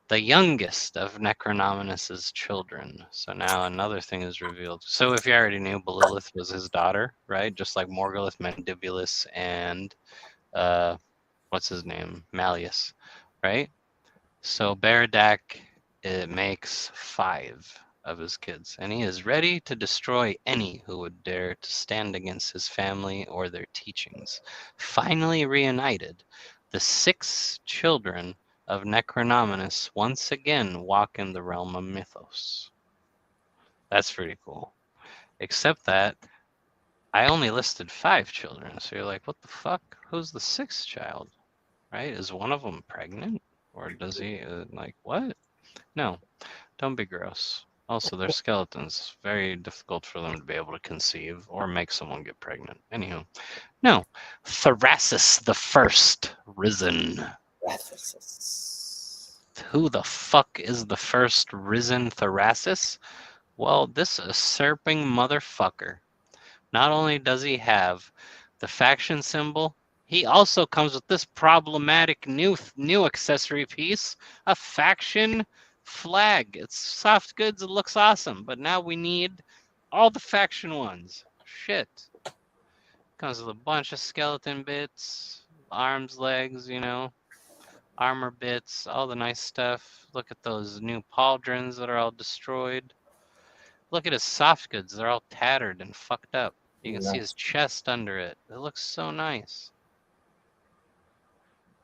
The youngest of Necronominous's children. So now another thing is revealed. So if you already knew, Belulith was his daughter, right? Just like Morgulith, Mandibulus, and what's his name? Malleus, right? So Baradak, it makes 5 of his kids, and he is ready to destroy any who would dare to stand against his family or their teachings. Finally reunited, the 6 children of Necronominus once again walk in the realm of mythos. That's pretty cool. Except that I only listed 5 children, so you're like, what the fuck? Who's the 6th child? Right? Is one of them pregnant? Or does he, like, what? No, don't be gross. Also, they're skeletons. Very difficult for them to be able to conceive or make someone get pregnant. Anywho, no. Thrasis the First Risen. Ephesus. Who the fuck is the first risen Thrasis? Well, this usurping motherfucker. Not only does he have the faction symbol, he also comes with this problematic new accessory piece, a faction flag. It's soft goods, it looks awesome, but now we need all the faction ones. Shit. Comes with a bunch of skeleton bits, arms, legs, armor bits, all the nice stuff. Look at those new pauldrons that are all destroyed. Look at his soft goods, they're all tattered and fucked up. You can see his Nice. chest under it. It looks so nice.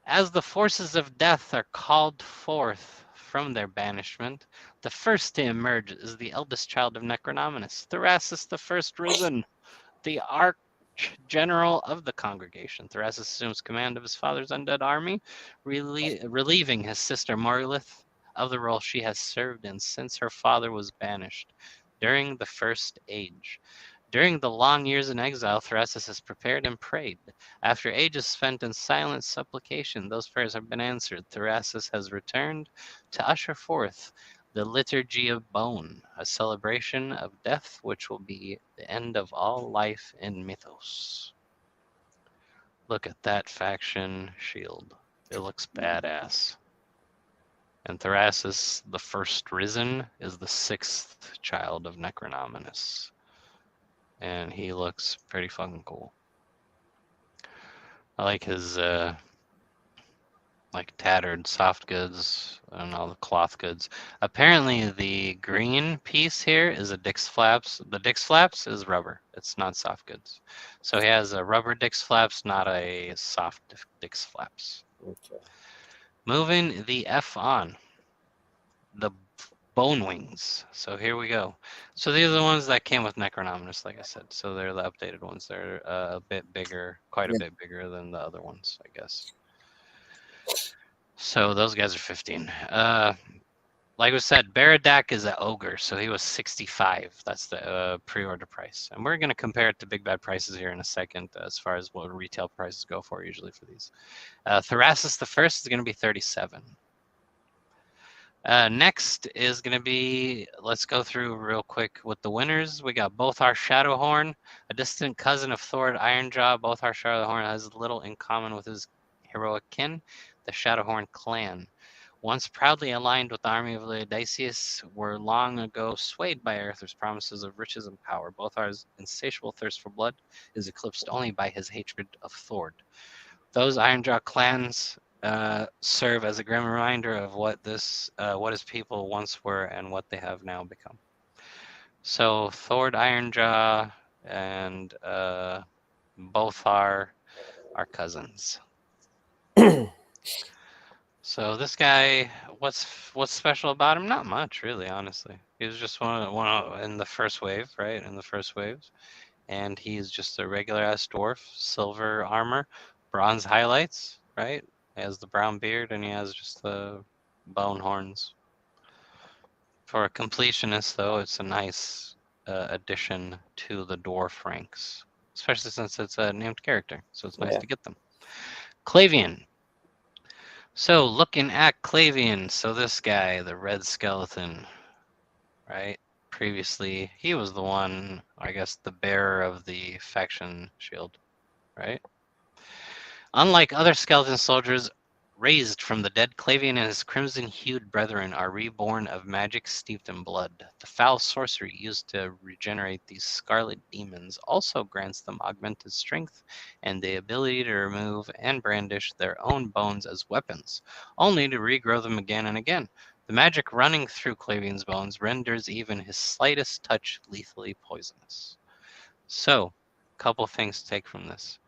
As the forces of death are called forth from their banishment, the first to emerge is the eldest child of Necronominus, Thrasis the First Risen, the arch-general of the congregation. Thrasis assumes command of his father's undead army, relieving his sister Morulith of the role she has served in since her father was banished during the First Age. During the long years in exile, Thrasis has prepared and prayed. After ages spent in silent supplication, those prayers have been answered. Thrasis has returned to usher forth the Liturgy of Bone, a celebration of death which will be the end of all life in Mythos. Look at that faction shield. It looks badass. And Thrasis, the First Risen, is the 6th child of Necronominus. And he looks pretty fucking cool. I like his like tattered soft goods and all the cloth goods. Apparently the green piece here is a Dix Flaps. The Dix Flaps is rubber. It's not soft goods. So he has a rubber Dix Flaps, not a soft Dix Flaps. Okay. Moving the F on. The Bone Wings. So here we go. So these are the ones that came with Necronominus, like I said. So they're the updated ones. They're a bit bigger, quite a bit bigger than the other ones, I guess. So those guys are 15. Like we said, Baradak is an ogre, so he was 65. That's the pre-order price. And we're going to compare it to Big Bad prices here in a second as far as what retail prices go for usually for these. Thrasis the First is going to be 37. Next is going to be, let's go through real quick with the winners. We got Bothar Shadowhorn, a distant cousin of Thord Ironjaw. Bothar Shadowhorn has little in common with his heroic kin, the Shadowhorn clan. Once proudly aligned with the army of Laodiceus, were long ago swayed by Arthur's promises of riches and power. Bothar's insatiable thirst for blood is eclipsed only by his hatred of Thord. Those Ironjaw clans serve as a grim reminder of what his people once were and what they have now become. So Thord Ironjaw and Bothar are cousins. So this guy, what's special about him? Not much, really, honestly. He was just one in the first wave, right? In the first waves, and he's just a regular ass dwarf, silver armor, bronze highlights, right? He has the brown beard and he has just the bone horns. For a completionist, though, it's a nice addition to the dwarf ranks, especially since it's a named character, so it's nice to get them. Clavian. So looking at Clavian, so this guy, the red skeleton, right? Previously, he was the one, I guess, the bearer of the faction shield, right? Unlike other skeleton soldiers raised from the dead, Clavian and his crimson-hued brethren are reborn of magic steeped in blood. The foul sorcery used to regenerate these scarlet demons also grants them augmented strength and the ability to remove and brandish their own bones as weapons, only to regrow them again and again. The magic running through Clavian's bones renders even his slightest touch lethally poisonous. So, a couple things to take from this.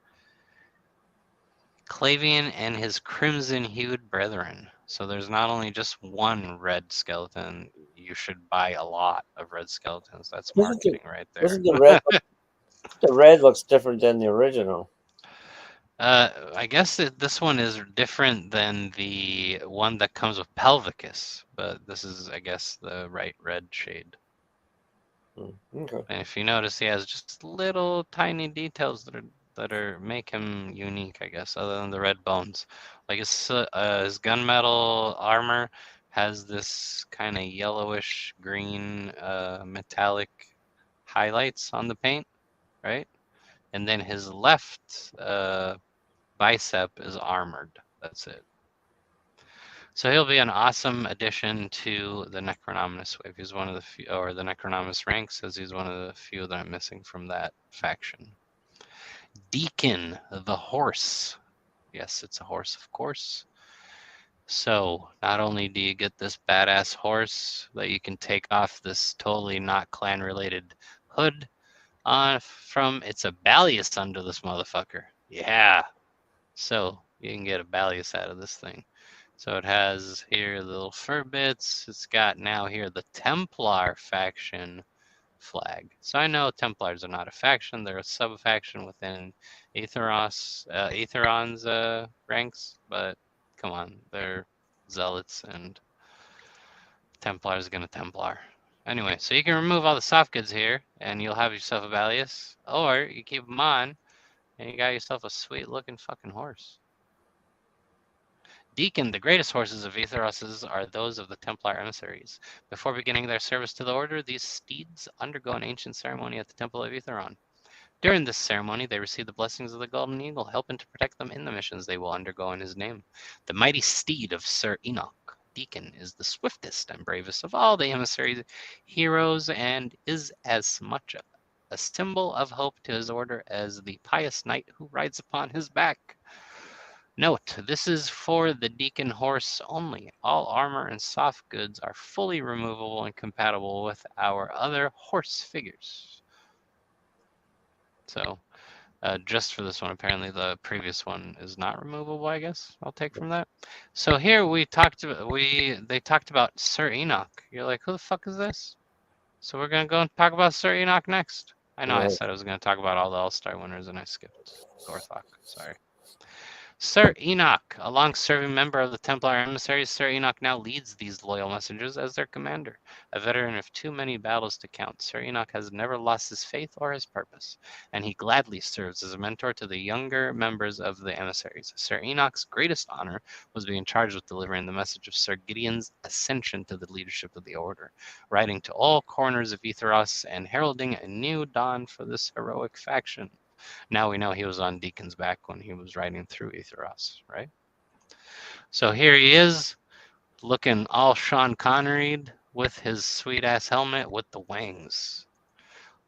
Clavian and his crimson-hued brethren. So there's not only just one red skeleton. You should buy a lot of red skeletons. That's Doesn't the marketing right there. doesn't the red the red looks different than the original? I guess this one is different than the one that comes with Pelvicus, but this is, I guess, the right red shade. Okay. And if you notice, he has just little tiny details that are make him unique, I guess, other than the red bones. Like his gunmetal armor has this kind of yellowish green metallic highlights on the paint, right? And then his left bicep is armored. That's it. So he'll be an awesome addition to the Necronominus wave. He's one of the few, or the Necronominus ranks, as he's one of the few that I'm missing from that faction. Deacon, the horse. Yes, it's a horse, of course. So not only do you get this badass horse that you can take off this totally not clan-related hood on from, it's a Balius under this motherfucker. Yeah. So you can get a Balius out of this thing. So it has here the little fur bits. It's got now here the Templar faction flag. So I know Templars are not a faction; they're a sub-faction within Aetheron's ranks. But come on, they're zealots, and Templar's gonna Templar. Anyway, so you can remove all the soft goods here, and you'll have yourself a Balius, or you keep them on, and you got yourself a sweet-looking fucking horse. Deacon, the greatest horses of Aetheros's are those of the Templar emissaries. Before beginning their service to the order, these steeds undergo an ancient ceremony at the Temple of Aetheron. During this ceremony, they receive the blessings of the Golden Eagle, helping to protect them in the missions they will undergo in his name. The mighty steed of Sir Enoch, Deacon, is the swiftest and bravest of all the emissary heroes and is as much a symbol of hope to his order as the pious knight who rides upon his back. Note, this is for the Deacon horse only. All armor and soft goods are fully removable and compatible with our other horse figures. So, just for this one, apparently the previous one is not removable, I guess. I'll take from that. So here they talked about Sir Enoch. You're like, who the fuck is this? So we're gonna go and talk about Sir Enoch next. I know I Right. said I was gonna talk about all the All-Star winners and I skipped Gorthok. Sorry. Sir Enoch, a long-serving member of the Templar emissaries, Sir Enoch now leads these loyal messengers as their commander. A veteran of too many battles to count, Sir Enoch has never lost his faith or his purpose, and he gladly serves as a mentor to the younger members of the emissaries. Sir Enoch's greatest honor was being charged with delivering the message of Sir Gideon's ascension to the leadership of the Order, riding to all corners of Etheros and heralding a new dawn for this heroic faction. Now we know he was on Deacon's back when he was riding through Aetheros, right? So here he is, looking all Sean Connery with his sweet ass helmet with the wings.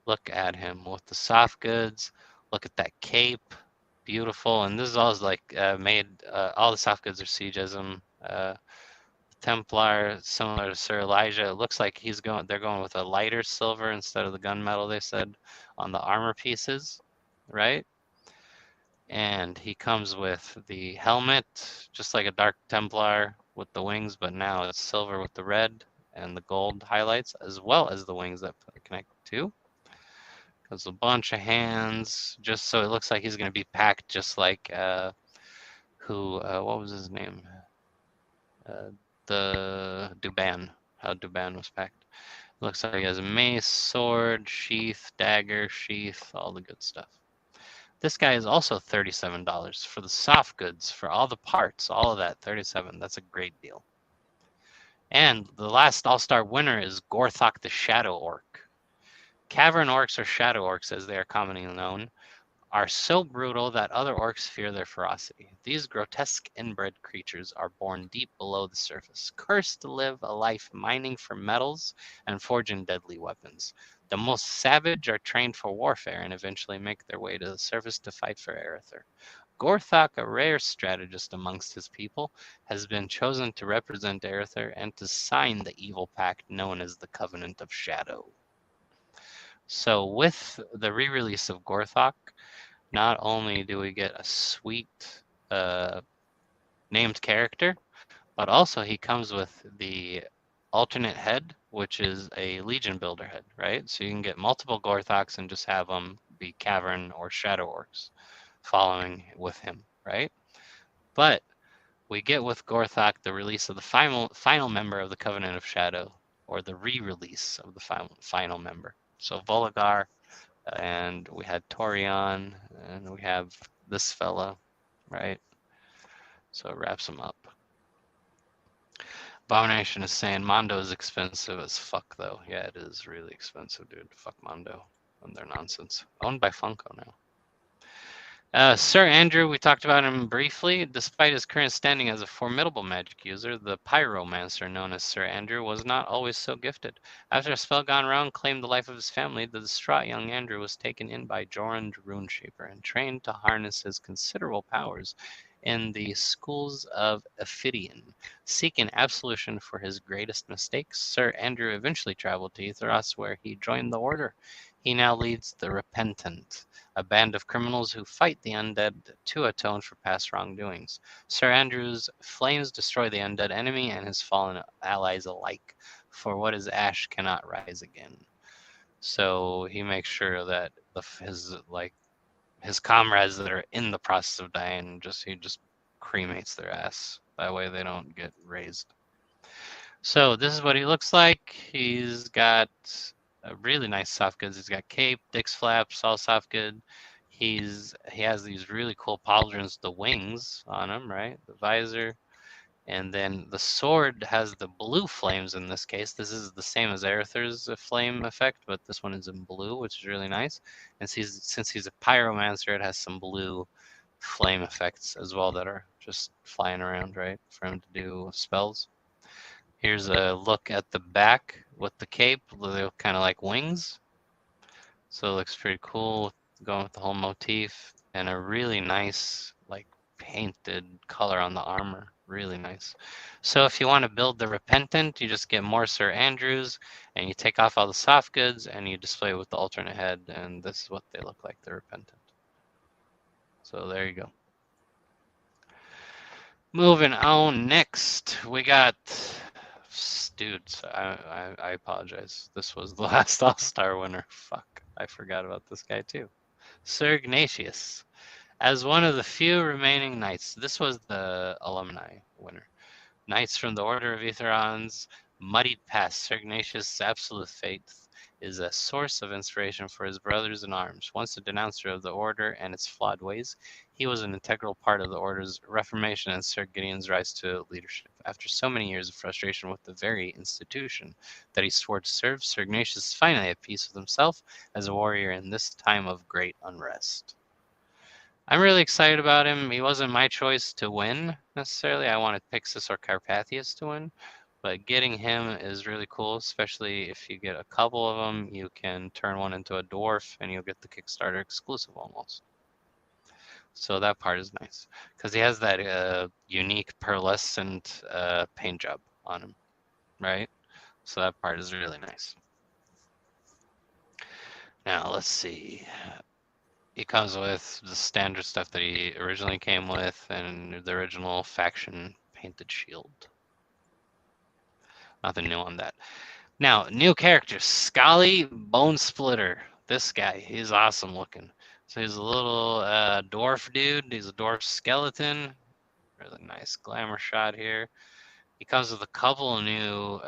Look at him with the soft goods. Look at that cape, beautiful. And this is all like made. All the soft goods are siegeism. Templar, similar to Sir Elijah. It looks like They're going with a lighter silver instead of the gunmetal. They said on the armor pieces, right? And he comes with the helmet, just like a Dark Templar with the wings, but now it's silver with the red and the gold highlights, as well as the wings that connect to. There's a bunch of hands, just so it looks like he's going to be packed just like what was his name? The Duban, how Duban was packed. Looks like he has a mace, sword, sheath, dagger, sheath, all the good stuff. This guy is also $37 for the soft goods, for all the parts, all of that, 37. That's a great deal. And the last All-Star winner is Gorthok the Shadow Orc. Cavern Orcs, or Shadow Orcs as they are commonly known, are so brutal that other orcs fear their ferocity. These grotesque inbred creatures are born deep below the surface, cursed to live a life mining for metals and forging deadly weapons. The most savage are trained for warfare and eventually make their way to the surface to fight for Arether. Gorthok, a rare strategist amongst his people, has been chosen to represent Aether and to sign the evil pact known as the Covenant of Shadow. So with the re-release of Gorthok, not only do we get a sweet named character, but also he comes with the alternate head, which is a Legion builder head, right? So you can get multiple Gorthoks and just have them be Cavern or Shadow Orcs following with him, right? But we get with Gorthok the release of the final member of the Covenant of Shadow, or the re-release of the final member. So Voligar, and we had Torion, and we have this fella, right? So it wraps him up. Abomination is saying Mondo is expensive as fuck, though. Yeah, it is really expensive, dude. Fuck Mondo and their nonsense. Owned by Funko now. Sir Andrew, we talked about him briefly. Despite his current standing as a formidable magic user, the pyromancer known as Sir Andrew was not always so gifted. After a spell gone wrong claimed the life of his family, the distraught young Andrew was taken in by Jorund Runeshaper and trained to harness his considerable powers in the schools of Ophidian. Seeking absolution for his greatest mistakes, Sir Andrew eventually traveled to Etheros, where he joined the Order. He now leads the Repentant, a band of criminals who fight the undead to atone for past wrongdoings. Sir Andrew's flames destroy the undead enemy and his fallen allies alike, for what is ash cannot rise again. So he makes sure that his comrades that are in the process of dying, he just cremates their ass. That way they don't get raised. So this is what he looks like. He's got really nice soft goods. He's got cape, Dick's flaps, all soft good. He has these really cool pauldrons, the wings on him, right? The visor. And then the sword has the blue flames in this case. This is the same as Aether's flame effect, but this one is in blue, which is really nice. And since he's a pyromancer, it has some blue flame effects as well that are just flying around, right? For him to do spells. Here's a look at the back with the cape. They look kind of like wings. So it looks pretty cool, going with the whole motif, and a really nice, like, painted color on the armor. Really nice. So if you want to build the Repentant, you just get more Sir Andrews, and you take off all the soft goods, and you display it with the alternate head, and this is what they look like, the Repentant. So there you go. Moving on, next, we got... Dudes, I apologize. This was the last All-Star winner. Fuck, I forgot about this guy too. Sir Ignatius. As one of the few remaining knights, this was the alumni winner. Knights from the Order of Aetherons, muddied past, Sir Ignatius' absolute faith is a source of inspiration for his brothers in arms. Once a denouncer of the Order and its flawed ways, he was an integral part of the Order's reformation and Sir Gideon's rise to leadership. After so many years of frustration with the very institution that he swore to serve, Sir Ignatius is finally at peace with himself as a warrior in this time of great unrest. I'm really excited about him. He wasn't my choice to win, necessarily. I wanted Pixis or Carpathius to win. But getting him is really cool, especially if you get a couple of them. You can turn one into a dwarf, and you'll get the Kickstarter exclusive almost. So that part is nice. Because he has that unique pearlescent paint job on him, right? So that part is really nice. Now, let's see. He comes with the standard stuff that he originally came with and the original faction painted shield. Nothing new on that. Now, new character, Scully Bone Splitter. This guy, he's awesome looking. So he's a little dwarf dude. He's a dwarf skeleton. Really nice glamour shot here. He comes with a couple new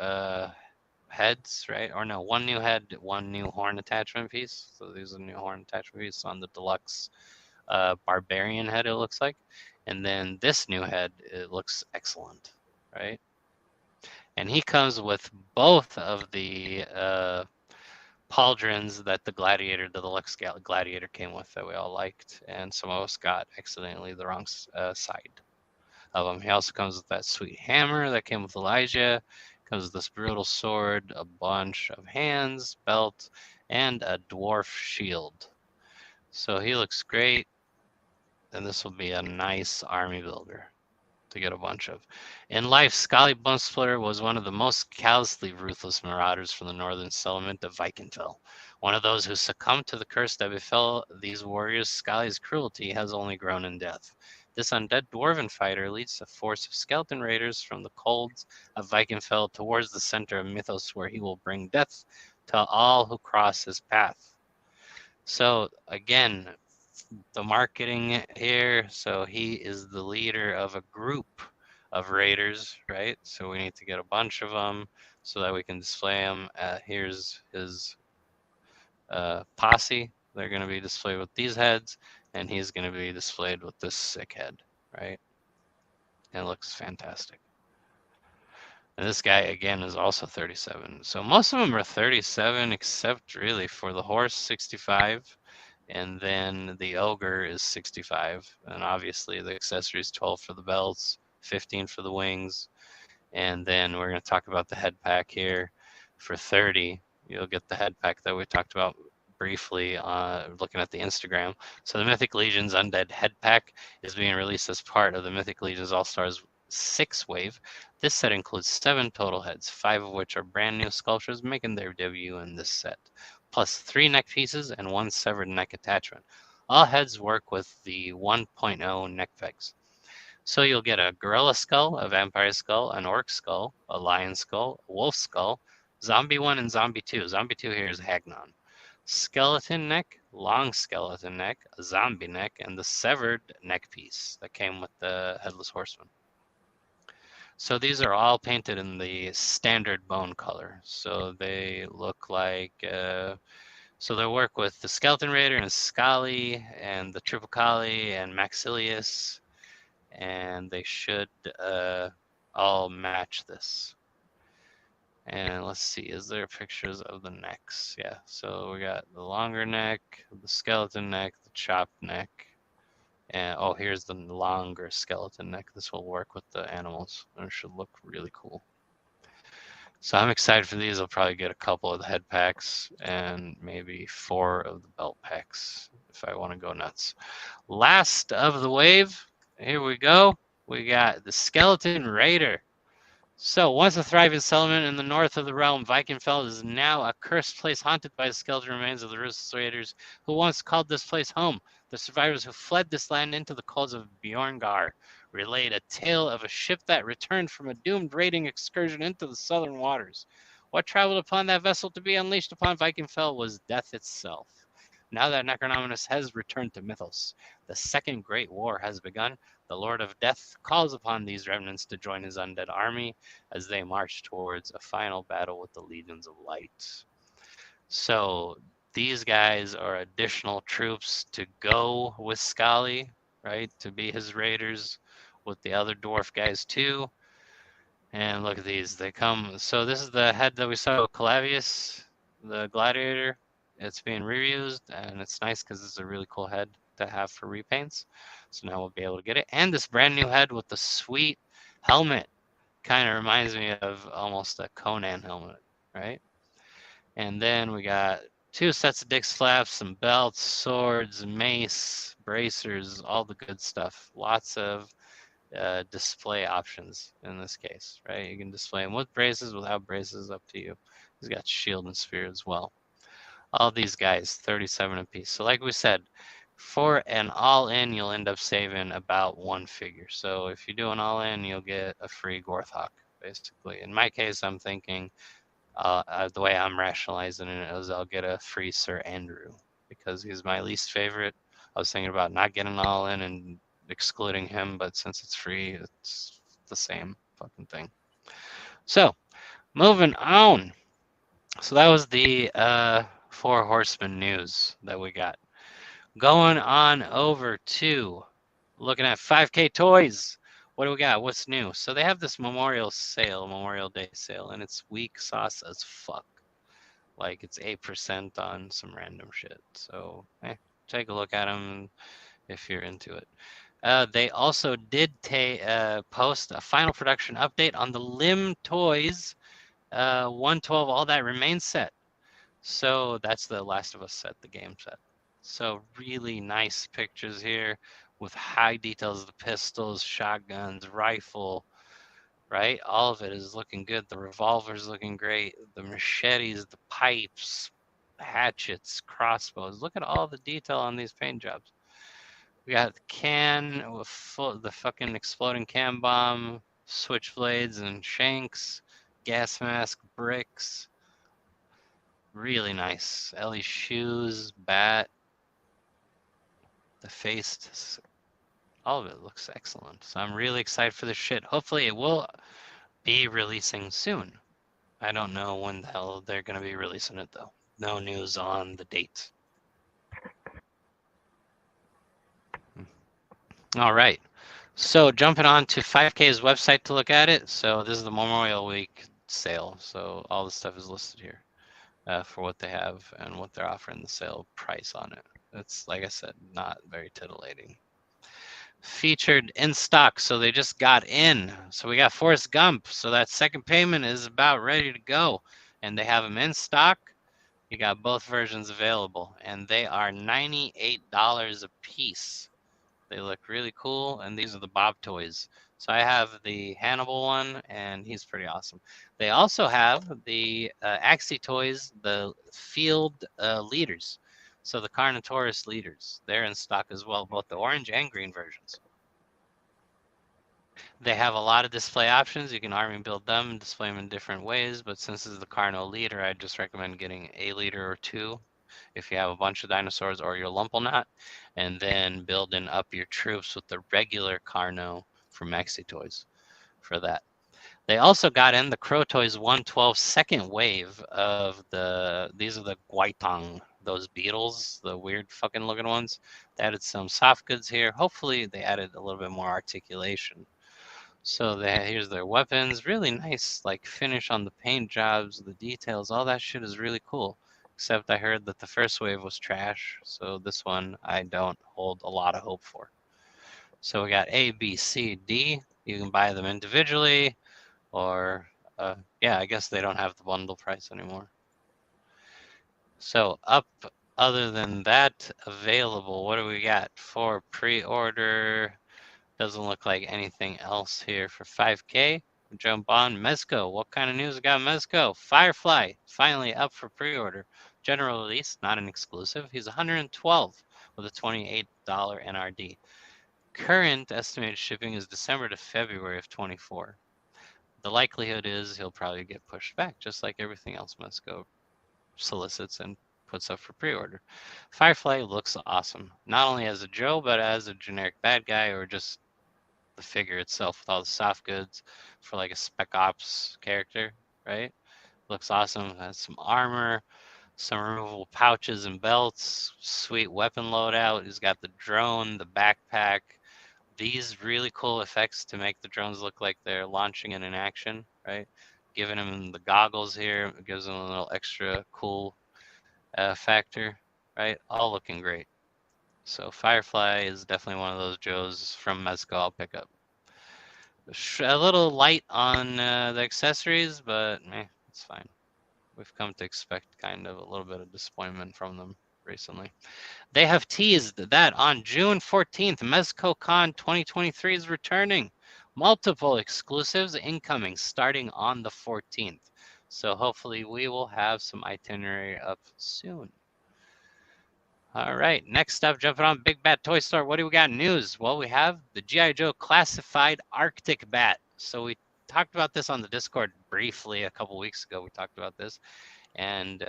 heads, right? Or no, one new head, one new horn attachment piece. So there's a new horn attachment piece on the deluxe barbarian head, it looks like. And then this new head, it looks excellent, right? And he comes with both of the pauldrons that the deluxe gladiator came with that we all liked, and some of us got accidentally the wrong side of him. He also comes with that sweet hammer that came with Elijah, comes with this brutal sword, a bunch of hands, belt, and a dwarf shield. So he looks great. And this will be a nice army builder to get a bunch of. In life, Scully Bone Splitter was one of the most callously ruthless marauders from the northern settlement of Vikenfell. One of those who succumbed to the curse that befell these warriors, Scully's cruelty has only grown in depth. This undead dwarven fighter leads a force of skeleton raiders from the colds of Vikenfell towards the center of Mythos, where he will bring death to all who cross his path. So, again, the marketing here. So he is the leader of a group of raiders, right? So we need to get a bunch of them so that we can display them. Here's his posse. They're going to be displayed with these heads, and he's going to be displayed with this sick head, right? And it looks fantastic. And this guy, again, is also 37. So most of them are 37, except really for the horse, 65. And then the ogre is 65. And obviously the accessories, 12 for the belts, 15 for the wings. And then we're going to talk about the head pack here. For 30, you'll get the head pack that we talked about briefly looking at the Instagram. So the Mythic Legions Undead head pack is being released as part of the Mythic Legions All-Stars 6 wave. This set includes 7 total heads, 5 of which are brand new sculptures making their debut in this set, plus 3 neck pieces and 1 severed neck attachment. All heads work with the 1.0 neck pegs. So you'll get a gorilla skull, a vampire skull, an orc skull, a lion skull, a wolf skull, zombie 1 and zombie 2. Zombie 2 here is Hagnon. Skeleton neck, long skeleton neck, a zombie neck, and the severed neck piece that came with the Headless Horseman. So these are all painted in the standard bone color. So they look like, so they work with the Skeleton Raider and Scali and the Tripocali and Maxilius, and they should all match this. And let's see, is there pictures of the necks? Yeah, so we got the longer neck, the skeleton neck, the chopped neck, and oh, here's the longer skeleton neck. This will work with the animals. It should look really cool. So I'm excited for these. I'll probably get a couple of the head packs and maybe 4 of the belt packs if I want to go nuts. Last of the wave, here we go. We got the Skeleton Raider. So, once a thriving settlement in the north of the realm, Vikingfell is now a cursed place haunted by the skeleton remains of the ruthless raiders who once called this place home. The survivors who fled this land into the cold of Bjorngar relayed a tale of a ship that returned from a doomed raiding excursion into the southern waters. What traveled upon that vessel to be unleashed upon Vikingfell was death itself. Now that Necronominus has returned to Mythos, the Second Great War has begun. The Lord of Death calls upon these remnants to join his undead army as they march towards a final battle with the Legions of Light. So these guys are additional troops to go with Scali, right? To be his raiders with the other dwarf guys too. And look at these. They come. So this is the head that we saw with Calavius, the gladiator. It's being reused, and it's nice because it's a really cool head to have for repaints. So now we'll be able to get it. And this brand new head with the sweet helmet. Kind of reminds me of almost a Conan helmet, right? And then we got 2 sets of Dick's flaps, some belts, swords, mace, bracers, all the good stuff. Lots of display options in this case, right? You can display them with braces, without braces, up to you. He's got shield and spear as well. All these guys, 37 apiece. So like we said, for an all-in, you'll end up saving about 1 figure. So if you do an all-in, you'll get a free Gorthok, basically. In my case, I'm thinking the way I'm rationalizing it is I'll get a free Sir Andrew because he's my least favorite. I was thinking about not getting all in and excluding him, but since it's free, it's the same fucking thing. So, moving on. So that was the 4 Horsemen news that we got. Going on over to looking at 5K Toys. What do we got? What's new? So they have this Memorial Day sale, and it's weak sauce as fuck. Like it's 8% on some random shit. So take a look at them if you're into it. They also did post a final production update on the Lim Toys 112 All That Remains set. So that's the Last of Us set, the game set. So really nice pictures here with high details, the pistols, shotguns, rifle, right? All of it is looking good. The revolver's looking great. The machetes, the pipes, hatchets, crossbows. Look at all the detail on these paint jobs. We got the can with the fucking exploding can bomb, switchblades and shanks, gas mask, bricks. Really nice. Ellie's shoes, bat, the face, all of it looks excellent. So I'm really excited for this shit. Hopefully it will be releasing soon. I don't know when the hell they're going to be releasing it though. No news on the date. All right. So jumping on to 5K's website to look at it. So this is the Memorial Week sale. So all the stuff is listed here for what they have and what they're offering the sale price on it. It's, like I said, not very titillating. Featured in stock, so they just got in. So we got Forrest Gump. So that second payment is about ready to go. And they have them in stock. You got both versions available, and they are $98 a piece. They look really cool, and these are the Bob toys. So I have the Hannibal one, and he's pretty awesome. They also have the Axie toys, the field leaders. So the Carnotaurus leaders, they're in stock as well, both the orange and green versions. They have a lot of display options. You can army build them, display them in different ways, but since this is the Carno leader, I just recommend getting a leader or two if you have a bunch of dinosaurs or your Lumpelnut, and then building up your troops with the regular Carno from Maxi Toys for that. They also got in the Crow Toys 112 second wave of these are the Guaitang, those beetles, the weird fucking looking ones. They added some soft goods here. Hopefully they added a little bit more articulation. So here's their weapons. Really nice like finish on the paint jobs, the details, all that shit is really cool. Except I heard that the first wave was trash, so this one I don't hold a lot of hope for. So we got A, B, C, D. You can buy them individually, or yeah, I guess they don't have the bundle price anymore. So up, other than that, available, what do we got for pre-order? Doesn't look like anything else here for 5K. Jump on Mezco. What kind of news we got Mezco? Firefly, finally up for pre-order. General release, not an exclusive. He's 112 with a $28 NRD. Current estimated shipping is December to February of 24. The likelihood is he'll probably get pushed back, just like everything else Mezco solicits and puts up for pre-order. Firefly looks awesome, not only as a Joe, but as a generic bad guy or just the figure itself with all the soft goods for like a Spec Ops character, right? Looks awesome. Has some armor, some removable pouches and belts, sweet weapon loadout. He's got the drone, the backpack, these really cool effects to make the drones look like they're launching in an action, right? Giving them the goggles here, it gives them a little extra cool factor, right? All looking great. So Firefly is definitely one of those Joes from Mezco I'll pick up. A little light on the accessories, but it's fine. We've come to expect kind of a little bit of disappointment from them recently. They have teased that on June 14th, MezcoCon 2023 is returning. Multiple exclusives incoming starting on the 14th. So hopefully we will have some itinerary up soon. All right, next up, jumping on Big Bat Toy Store. What do we got news? Well, we have the G.I. Joe Classified Arctic Bat. So we talked about this on the Discord briefly a couple weeks ago. We talked about this and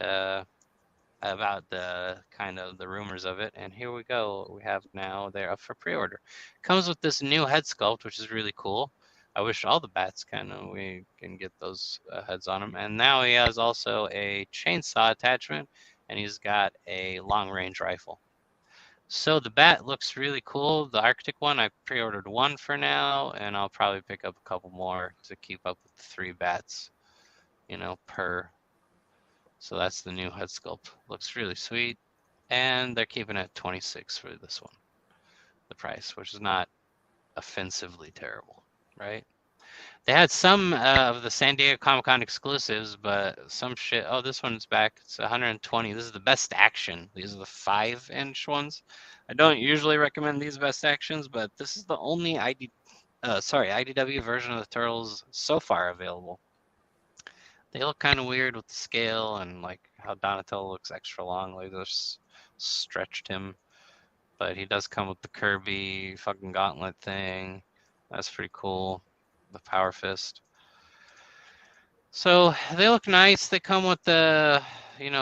about the kind of the rumors of it. And here we go. We have now, they're up for pre-order. Comes with this new head sculpt, which is really cool. I wish all the bats we can get those heads on them. And now he has also a chainsaw attachment, and he's got a long-range rifle. So the bat looks really cool. The Arctic one, I pre-ordered one for now, and I'll probably pick up a couple more to keep up with the 3 bats, per. So that's the new head sculpt. Looks really sweet. And they're keeping it 26 for this one, the price, which is not offensively terrible, right? They had some of the San Diego Comic-Con exclusives, but some shit. Oh, this one's back. It's 120. This is the best action. These are the 5-inch ones. I don't usually recommend these best actions, but this is the only IDW version of the Turtles so far available. They look kind of weird with the scale and like how Donatello looks extra long, like they just stretched him. But he does come with the Kirby fucking gauntlet thing. That's pretty cool. The Power Fist. So they look nice. They come with the,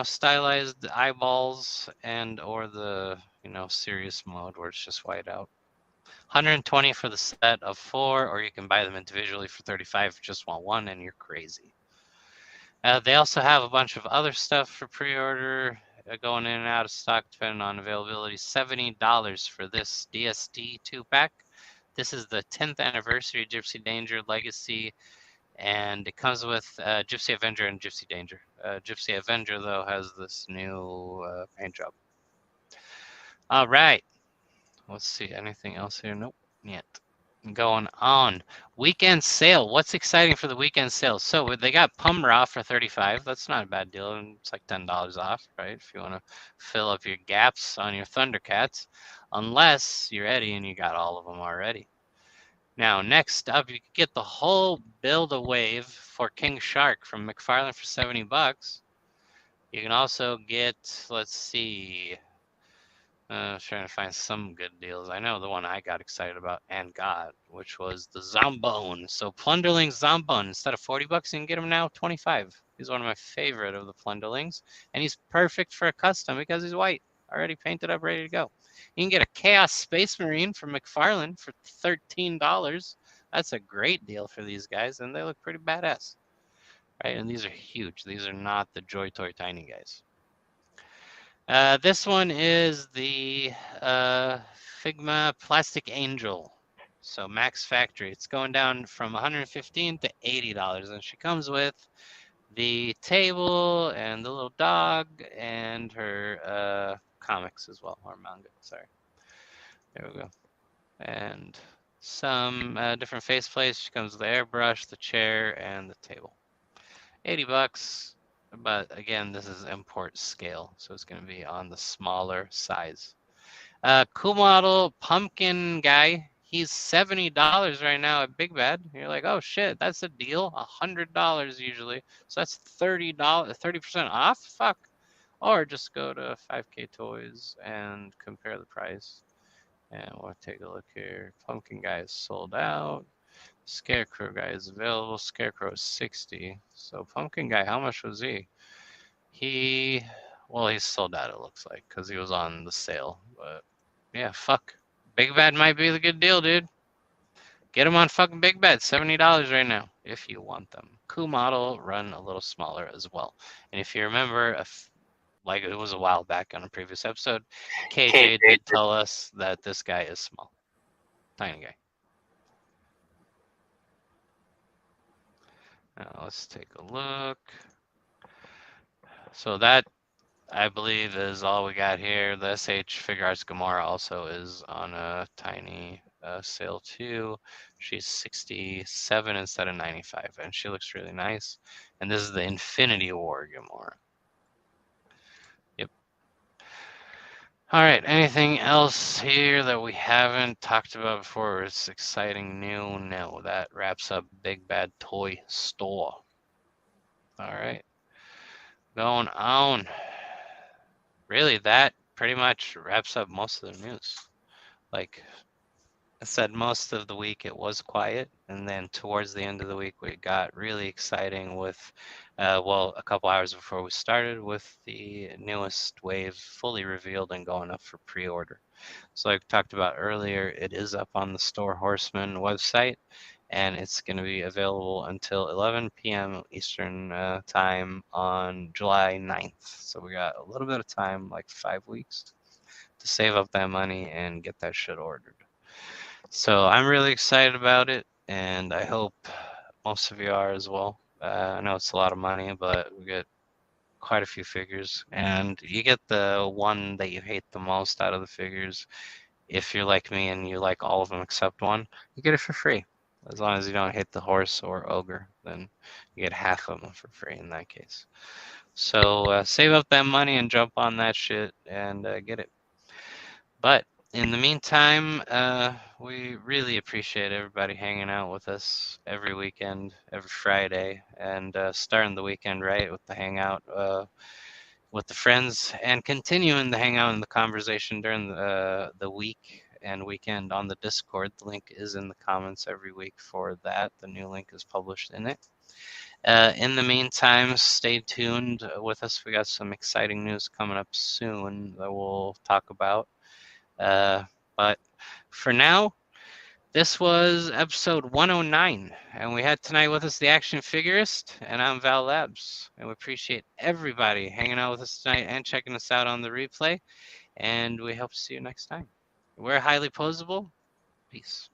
stylized eyeballs and or the, serious mode where it's just white out. 120 for the set of 4, or you can buy them individually for 35 if you just want one and you're crazy. They also have a bunch of other stuff for pre-order going in and out of stock depending on availability. $70 for this DSD 2-pack. This is the 10th anniversary Gypsy Danger Legacy, and it comes with Gypsy Avenger and Gypsy Danger. Gypsy Avenger, though, has this new paint job. All right. Let's see. Anything else here? Nope. Yet. Going on. Weekend sale. What's exciting for the weekend sale? So they got Pum Raw for 35. That's not a bad deal. And it's like $10 off, right? If you want to fill up your gaps on your Thundercats. Unless you're Eddie and you got all of them already. Now, next up, you can get the whole Build-A-Wave for King Shark from McFarlane for 70 bucks. You can also get, let's see, I was trying to find some good deals. I know the one I got excited about and got, which was the Zombone. So Plunderling Zombone, instead of 40 bucks, you can get him now 25. He's one of my favorite of the Plunderlings, and he's perfect for a custom because he's white, already painted up, ready to go. You can get a Chaos Space Marine from McFarlane for $13. That's a great deal for these guys, and they look pretty badass, right? And these are huge. These are not the Joy Toy tiny guys. This one is the Figma Plastic Angel. So Max Factory. It's going down from $115 to $80. And she comes with the table and the little dog and her comics as well, or manga, sorry. There we go. And some different faceplates. She comes with the airbrush, the chair, and the table. 80 bucks. But again, this is import scale, so it's going to be on the smaller size. Cool model pumpkin guy. He's $70 right now at Big Bad. You're like, oh shit, that's a deal. $100 usually. So that's $30, 30% off? Fuck. Or just go to 5K Toys and compare the price. And we'll take a look here. Pumpkin guy is sold out. Scarecrow guy is available. Scarecrow is 60. So Pumpkin guy, how much was he? He's sold out, it looks like, because he was on the sale. But yeah, fuck. Big Bad might be the good deal, dude. Get him on fucking Big Bad. $70 right now, if you want them. Coup model, run a little smaller as well. And if you remember, like it was a while back on a previous episode, KJ did tell us that this guy is small. Tiny guy. Now let's take a look. So that, I believe, is all we got here. The SH Figure Arts Gamora also is on a tiny sale too. She's 67 instead of 95, and she looks really nice. And this is the Infinity War Gamora. Yep. All right, anything else here that we haven't talked about before? It's exciting new? No, that wraps up Big Bad Toy Store. All right, going on. Really, that pretty much wraps up most of the news. Like I said, most of the week it was quiet, and then towards the end of the week we got really exciting with, a couple hours before we started, with the newest wave fully revealed and going up for pre-order. So like we talked about earlier, it is up on the Store Horseman website, and it's going to be available until 11 p.m. Eastern time on July 9th. So we got a little bit of time, like 5 weeks, to save up that money and get that shit ordered. So I'm really excited about it, and I hope most of you are as well. I know it's a lot of money, but we get quite a few figures, and you get the one that you hate the most out of the figures. If you're like me and you like all of them except one, you get it for free. As long as you don't hit the horse or ogre, then you get half of them for free in that case. So save up that money and jump on that shit and get it. But in the meantime, we really appreciate everybody hanging out with us every weekend, every Friday, and starting the weekend right with the hangout with the friends, and continuing the hangout and the conversation during the week and weekend on the Discord. The link is in the comments every week for that. The new link is published in it. In the meantime, stay tuned with us. We got some exciting news coming up soon that we'll talk about. But for now, this was episode 109, and we had tonight with us the Action Figurist, and I'm Val Labs, and we appreciate everybody hanging out with us tonight and checking us out on the replay, and we hope to see you next time. We're highly posable. Peace.